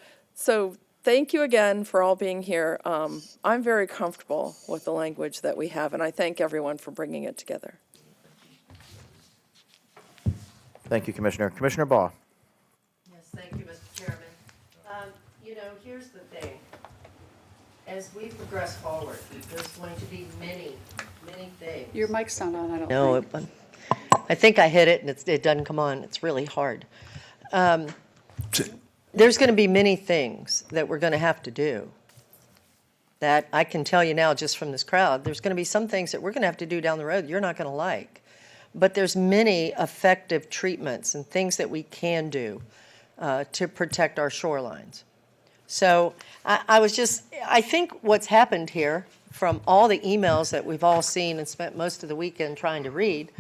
thank you again for all being here. I'm very comfortable with the language that we have, and I thank everyone for bringing it together. Thank you, Commissioner. Commissioner Baugh. Yes, thank you, Mr. Chairman. You know, here's the thing. As we progress forward, there's going to be many things. Your mic's not on, I don't No, think. I think I hit it and it doesn't come on. It's really hard. There's going to be many things that we're going to have to do that I can tell you now just from this crowd. There's going to be some things that we're going to have to do down the road you're not going to like. But there's many effective treatments and things that we can do to protect our shorelines. So I think what's happened here from all the emails that we've all seen and spent most of the weekend trying to read,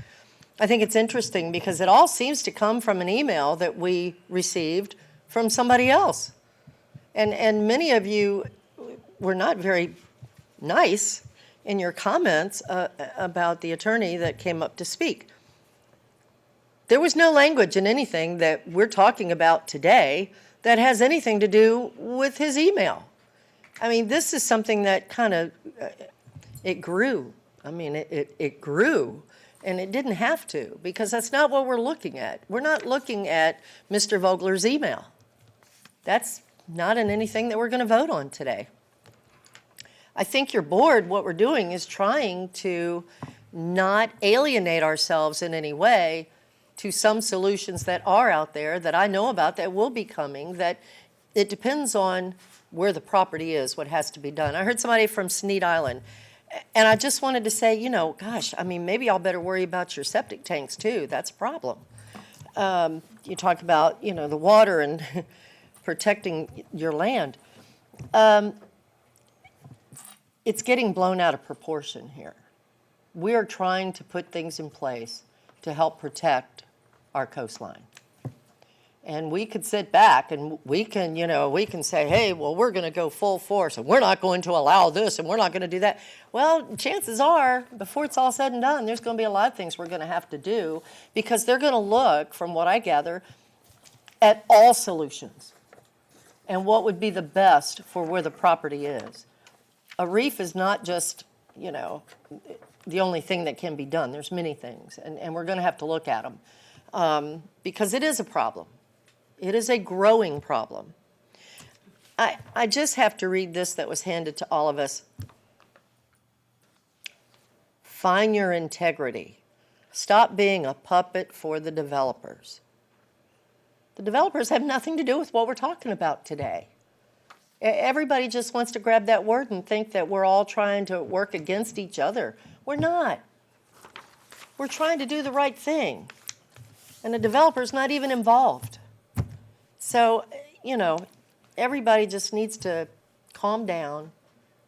I think it's interesting because it all seems to come from an email that we received from somebody else. And many of you were not very nice in your comments about the attorney that came up to speak. There was no language in anything that we're talking about today that has anything to do with his email. I mean, this is something that kind of, it grew. I mean, it grew, and it didn't have to, because that's not what we're looking at. We're not looking at Mr. Vogler's email. That's not in anything that we're going to vote on today. I think your board, what we're doing is trying to not alienate ourselves in any way to some solutions that are out there that I know about that will be coming, that it depends on where the property is, what has to be done. I heard somebody from Sneed Island, and I just wanted to say, you know, gosh, I mean, maybe y'all better worry about your septic tanks too. That's a problem. You talk about, you know, the water and protecting your land. It's getting blown out of proportion here. We are trying to put things in place to help protect our coastline. And we could sit back and we can, you know, we can say, hey, well, we're going to go full force and we're not going to allow this and we're not going to do that. Well, chances are, before it's all said and done, there's going to be a lot of things we're going to have to do, because they're going to look, from what I gather, at all solutions and what would be the best for where the property is. A reef is not just, you know, the only thing that can be done. There's many things, and we're going to have to look at them because it is a problem. It is a growing problem. I just have to read this that was handed to all of us. Find your integrity. Stop being a puppet for the developers. The developers have nothing to do with what we're talking about today. Everybody just wants to grab that word and think that we're all trying to work against each other. We're not. We're trying to do the right thing. And the developer's not even involved. So, you know, everybody just needs to calm down,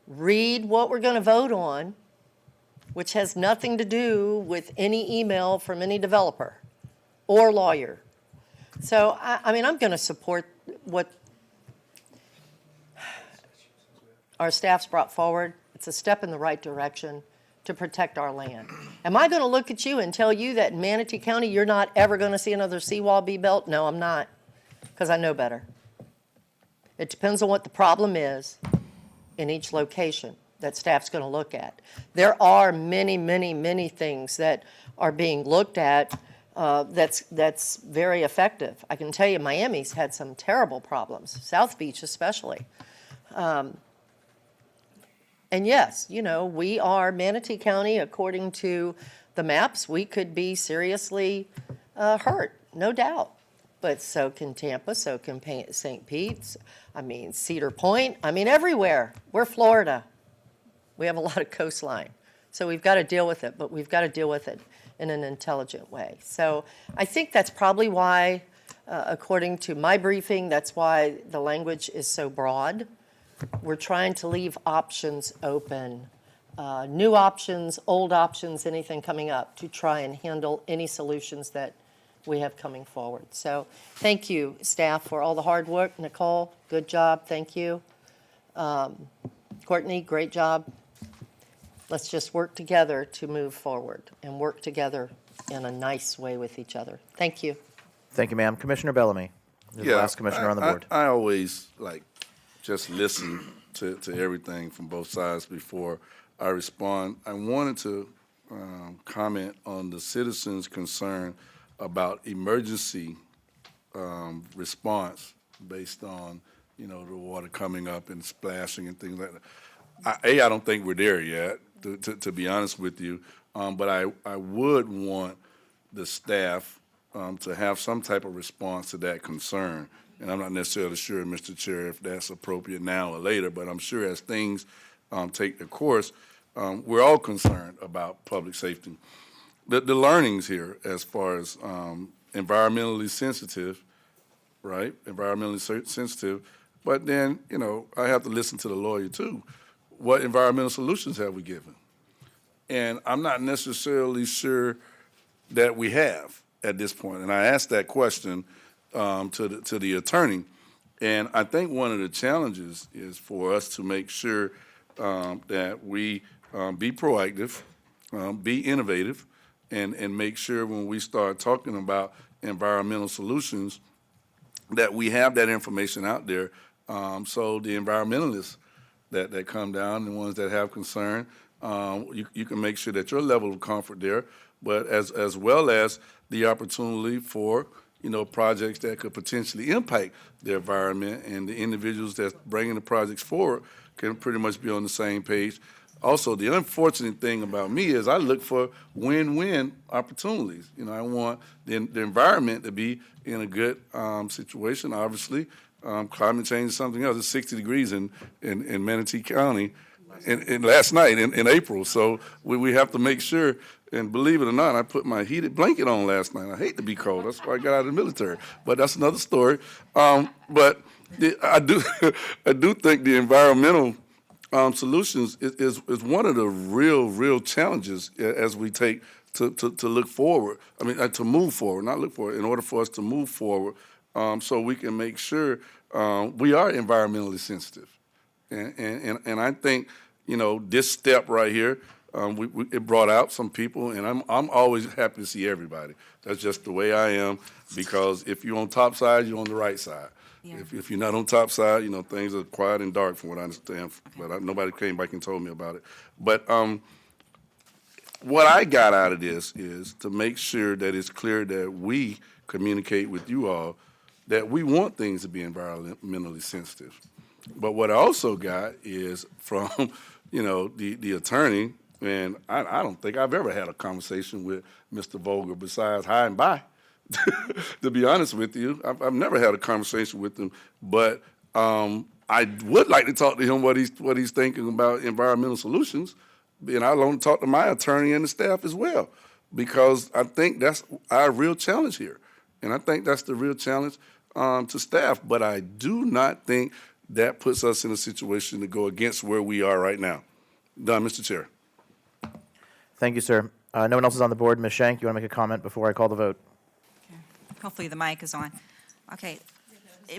read what we're going to vote on, which has nothing to do with any email from any developer or lawyer. So, I mean, I'm going to support what our staff's brought forward. It's a step in the right direction to protect our land. Am I going to look at you and tell you that in Manatee County you're not ever going to see another seawall be built? No, I'm not, because I know better. It depends on what the problem is in each location. that staff's going to look at. There are many, many, many things that are being looked at that's very effective. I can tell you Miami's had some terrible problems, South Beach especially. And yes, you know, we are Manatee County, according to the maps, we could be seriously hurt, no doubt. But so can Tampa, so can St. Pete's, I mean, Cedar Point, I mean, everywhere. We're Florida. We have a lot of coastline. So we've got to deal with it, but we've got to deal with it in an intelligent way. So I think that's probably why, according to my briefing, that's why the language is so broad. We're trying to leave options open, new options, old options, anything coming up to try and handle any solutions that we have coming forward. So thank you, staff, for all the hard work. Nicole, good job. Thank you. Courtney, great job. Let's just work together to move forward and work together in a nice way with each other. Thank you. Thank you, ma'am. Commissioner Bellamy, you're the last commissioner on the board. I always just listen to everything from both sides before I respond. I wanted to comment on the citizens' concern about emergency response based on, you know, the water coming up and splashing and things like that. I don't think we're there yet, to be honest with you, but I would want the staff to have some type of response to that concern. And I'm not necessarily sure, Mr. Chair, if that's appropriate now or later, but I'm sure as things take their course, we're all concerned about public safety. The learnings here as far as environmentally sensitive, right? Environmentally sensitive, but then, you know, I have to listen to the lawyer too. What environmental solutions have we given? And I'm not necessarily sure that we have at this point. And I asked that question to the attorney. And I think one of the challenges is for us to make sure that we be proactive, be innovative, and make sure when we start talking about environmental solutions that we have that information out there so the environmentalists that come down, the ones that have concern, you can make sure that your level of comfort there, but as well as the opportunity for, you know, projects that could potentially impact the environment, and the individuals that's bringing the projects forward can pretty much be on the same page. Also, the unfortunate thing about me is I look for win-win opportunities. You know, I want the environment to be in a good situation, obviously. Climate change is something else. It's 60 degrees in Manatee County in last night in April. So we have to make sure, and believe it or not, I put my heated blanket on last night. I hate to be cold. That's why I got out of the military. But that's another story. But I do think the environmental solutions is one of the real challenges as we take to look forward. I mean, to move forward, not look forward, in order for us to move forward so we can make sure we are environmentally sensitive. And I think, you know, this step right here, it brought out some people, and I'm always happy to see everybody. That's just the way I am, because if you're on top side, you're on the right side. Yeah. If you're not on top side, you know, things are quiet and dark from what I understand, but nobody came back and told me about it. But what I got out of this is to make sure that it's clear that we communicate with you all that we want things to be environmentally sensitive. But what I also got is from, you know, the attorney, and I don't think I've ever had a conversation with Mr. Vogel besides hi and bye. To be honest with you, I've never had a conversation with him, but I would like to talk to him what he's thinking about environmental solutions, and I'll only talk to my attorney and the staff as well, because I think that's our real challenge here, and I think that's the real challenge to staff. But I do not think that puts us in a situation to go against where we are right now. Done, Mr. Chair. Thank you, sir. No one else is on the board. Ms. Shank, you want to make a comment before I call the vote? Hopefully the mic is on. Okay.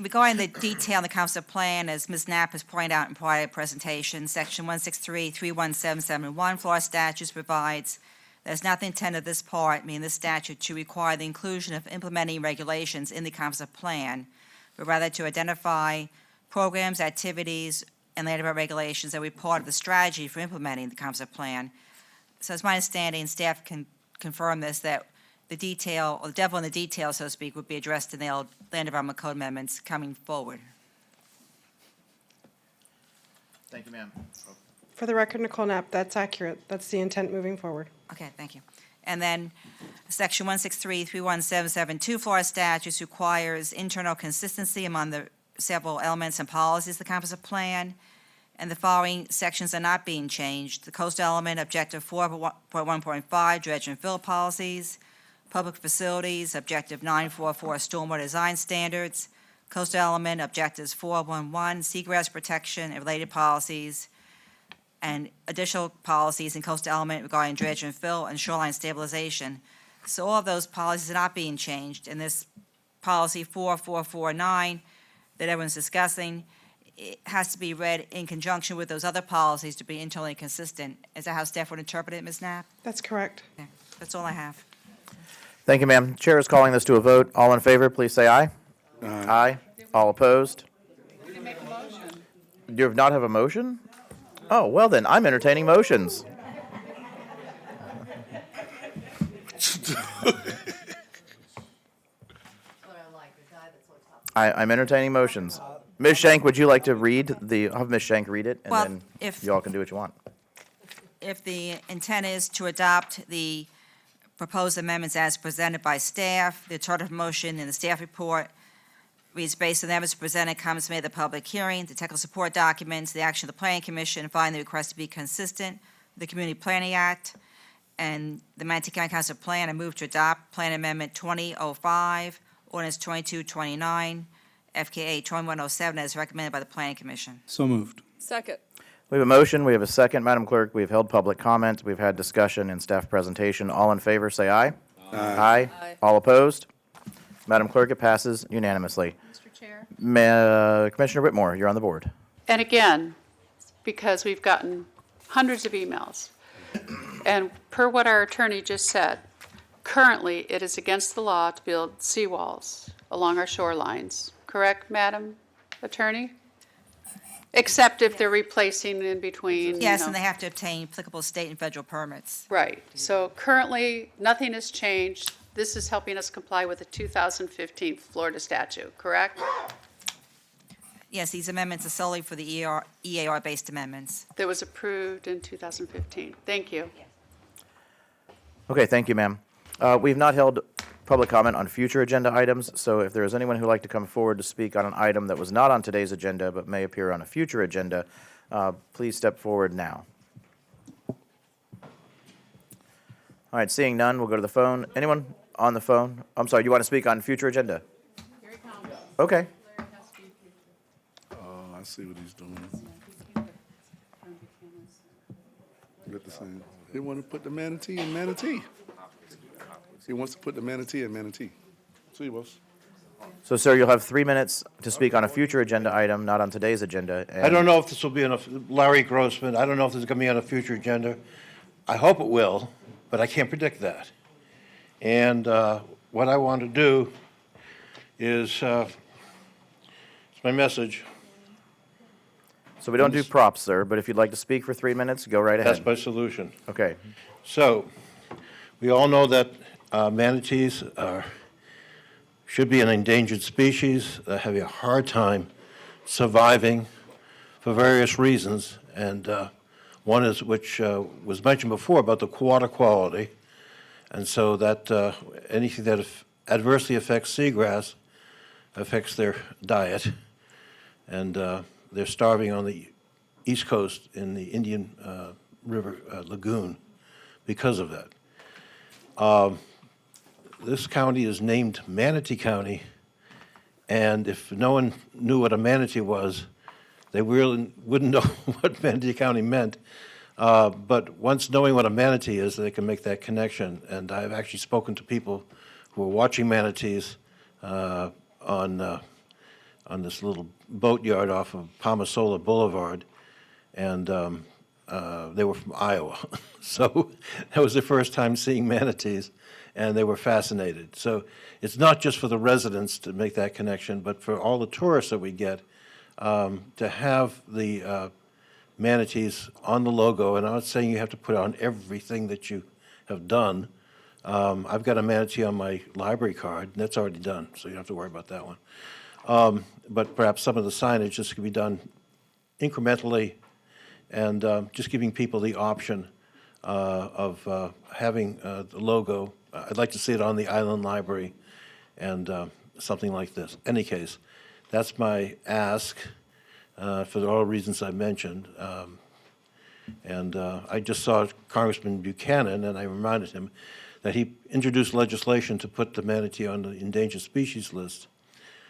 Regarding the detail in the comprehensive plan, as Ms. Knapp has pointed out in prior presentation, Section 163.31771 Florida statutes provides that it's not the intent of this part, meaning this statute, to require the inclusion of implementing regulations in the comprehensive plan, but rather to identify programs, activities, and land development regulations that will be part of the strategy for implementing the comprehensive plan. So it's my understanding, staff can confirm this, that the detail, or the devil in the detail, so to speak, would be addressed in the land development code amendments coming forward. Thank you, ma'am. For the record, Nicole Knapp, that's accurate. That's the intent moving forward. Okay, thank you. And then Section 163.31772 Florida statutes requires internal consistency among the several elements and policies of the comprehensive plan, and the following sections are not being changed. The coastal element, Objective 4.1.5, dredge and fill policies, public facilities, Objective 944, stormwater design standards, coastal element, Objectives 4.1.1, seagrass protection and related policies, and additional policies in coastal element regarding dredge and fill and shoreline stabilization. So all of those policies are not being changed. And this policy 4449 that everyone's discussing, it has to be read in conjunction with those other policies to be internally consistent. Is that how staff would interpret it, Ms. Knapp? That's correct. Okay, that's all I have. Thank you, ma'am. Chair is calling this to a vote. All in favor, please say aye. Aye. All opposed? You have not have a motion? Oh, well then, I'm entertaining motions. I'm entertaining motions. Ms. Shank, would you like to read I'll have Ms. Shank read it, and Well, then if- you all can do what you want. If the intent is to adopt the proposed amendments as presented by staff, the alternative motion in the staff report reads, based on the evidence presented, comments made at the public hearing, the technical support documents, the action of the Planning Commission, find the request to be consistent with the Community Planning Act and the Manatee County Council Plan, I move to adopt Plan Amendment 2005, Ordinance 2229, FKA 2107, as recommended by the Planning Commission. So moved. Second. We have a motion, we have a second. Madam Clerk, we have held public comment, we've had discussion and staff presentation. All in favor, say aye. Aye. Aye. All opposed? Madam Clerk, it passes unanimously. Mr. Chair? Commissioner Whitmore, you're on the board. And again, because we've gotten hundreds of emails, and per what our attorney just said, currently it is against the law to build seawalls along our shorelines. Correct, Madam Attorney? Except if they're replacing in between. Yes, and they have to obtain applicable state and federal permits. Right. So currently, nothing has changed. This is helping us comply with the 2015 Florida statute, correct? Yes, these amendments are solely for the EAR-based amendments. That was approved in 2015. Thank you. Okay, thank you, ma'am. We've not held public comment on future agenda items, so if there is anyone who'd like to come forward to speak on an item that was not on today's agenda but may appear on a future agenda, please step forward now. All right, seeing none, we'll go to the phone. Anyone on the phone? I'm sorry, you want to speak on future agenda? Okay. Oh, I see what he's doing. Get the same. He want to put the manatee in Manatee. He wants to put the manatee in Manatee. See, boss. So, sir, you'll have 3 minutes to speak on a future agenda item, not on today's agenda. I don't know if this will be on a, Larry Grossman, I don't know if this is going to be on a future agenda. I hope it will, but I can't predict that. And what I want to do is, it's my message. So we don't do props, sir, but if you'd like to speak for 3 minutes, go right ahead. That's my solution. Okay. So, we all know that manatees should be an endangered species that have a hard time surviving for various reasons, and one is, which was mentioned before, about the water quality, and so that anything that adversely affects seagrass affects their diet, and they're starving on the East Coast in the Indian River Lagoon because of that. This county is named Manatee County, and if no one knew what a manatee was, they really wouldn't know what Manatee County meant. But once knowing what a manatee is, they can make that connection. And I've actually spoken to people who are watching manatees on this little boatyard off of Palmasola Boulevard, and they were from Iowa. So that was their first time seeing manatees, and they were fascinated. So it's not just for the residents to make that connection, but for all the tourists that we get to have the manatees on the logo, and I'm not saying you have to put on everything that you have done. I've got a manatee on my library card, and that's already done, so you don't have to worry about that one. But perhaps some of the signage just could be done incrementally, and just giving people the option of having the logo. I'd like to see it on the Island Library and something like this. Any case, that's my ask for all the reasons I mentioned. And I just saw Congressman Buchanan, and I reminded him that he introduced legislation to put the manatee on the endangered species list.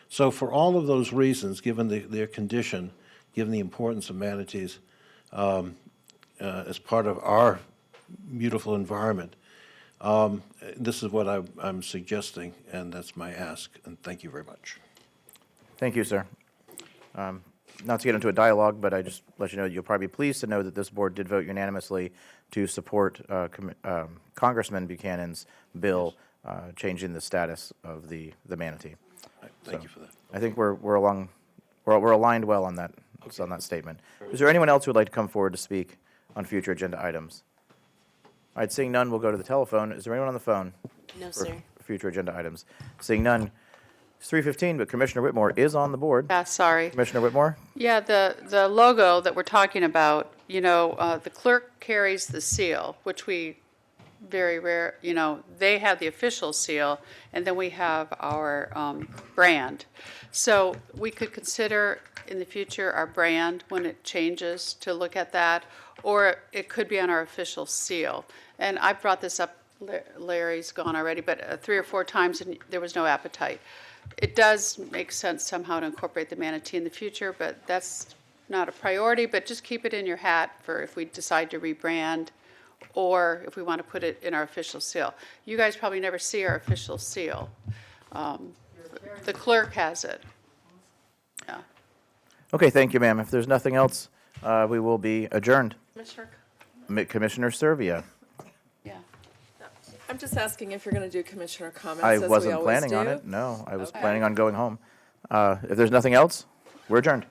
So for all of those reasons, given their condition, given the importance of manatees as part of our beautiful environment, this is what I'm suggesting, and that's my ask, and thank you very much. Thank you, sir. Not to get into a dialogue, but I just let you know you'll probably be pleased to know that this board did vote unanimously to support Congressman Buchanan's bill changing the status of the manatee. Thank you for that. I think we're aligned well on that statement. Is there anyone else who would like to come forward to speak on future agenda items? All right, seeing none, we'll go to the telephone. Is there anyone on the phone? No, for sir. Future agenda items. Seeing none, it's 3:15, but Commissioner Whitmore is on the board. Yeah, sorry. Commissioner Whitmore? Yeah, the logo that we're talking about, the clerk carries the seal, which we very rare, they have the official seal, and then we have our brand. So we could consider in the future our brand when it changes to look at that, or it could be on our official seal. And I brought this up, Larry's gone already, but 3 or 4 times, and there was no appetite. It does make sense somehow to incorporate the manatee in the future, but that's not a priority, but just keep it in your hat for if we decide to rebrand or if we want to put it in our official seal. You guys probably never see our official seal. The clerk has it. Yeah. Okay, thank you, ma'am. If there's nothing else, we will be adjourned. Commissioner Servia. Yeah. I'm just asking if you're going to do commissioner comments, I as we wasn't always planning on do. it. No, I was Okay. planning on going home. If there's nothing else, we're adjourned.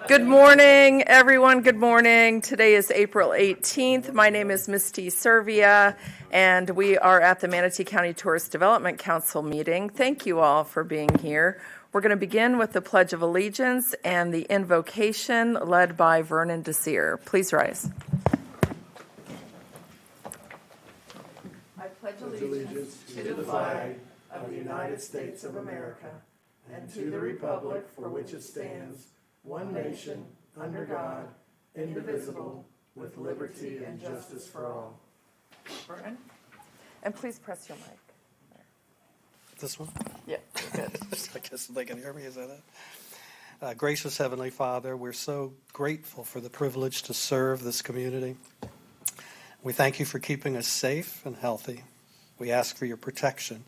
Good morning, everyone. Good morning. Today is April 18th. My name is Misty Servia, and we are at the Manatee County Tourist Development Council meeting. Thank you all for being here. We're going to begin with the Pledge of Allegiance and the invocation led by Vernon Desir. Please rise. I pledge allegiance to the flag of the United States of America and to the republic for which it stands, one nation, under God, indivisible, with liberty and justice for all. Vernon? And please press your mic. This one? Yeah, good. I guess they can hear me, is that it? Gracious Heavenly Father, we're so grateful for the privilege to serve this community. We thank you for keeping us safe and healthy. We ask for your protection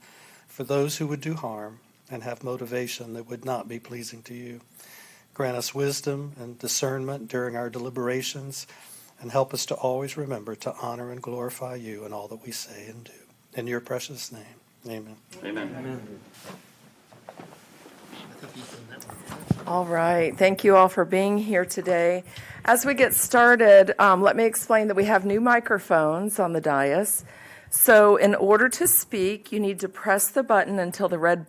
for those who would do harm and have motivation that would not be pleasing to you. Grant us wisdom and discernment during our deliberations, and help us to always remember to honor and glorify you in all that we say and do. In your precious name, amen. Amen. All right. Thank you all for being here today. As we get started, let me explain that we have new microphones on the dais. So in order to speak, you need to press the button until the red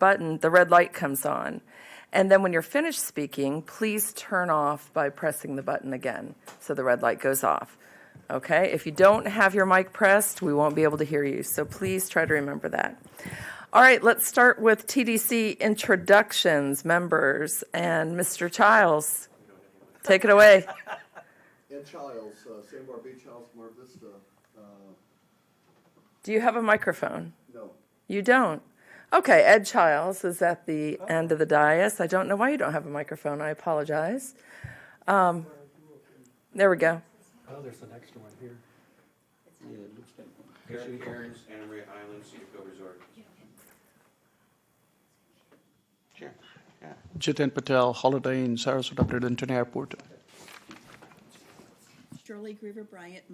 light comes on. And then when you're finished speaking, please turn off by pressing the button again so the red light goes off. Okay? If you don't have your mic pressed, we won't be able to hear you. So please try to remember that. All right, let's start with TDC introductions, members. And Mr. Childs, take it away. Ed Childs, Sandbar Beach House, Mar Vista. Do you have a microphone? No. You don't? Okay, Ed Childs is at the end of the dais. I don't know why you don't have a microphone. I apologize. There we go. Oh, there's an extra one here. Yeah, it looks like Eric Cairns, Anna Maria Island, Cedar Cove Resort. Sure. Yeah. Jitin Patel, Holiday Inn, Sarasota Bradenton Airport. Shirley Griever Bryant,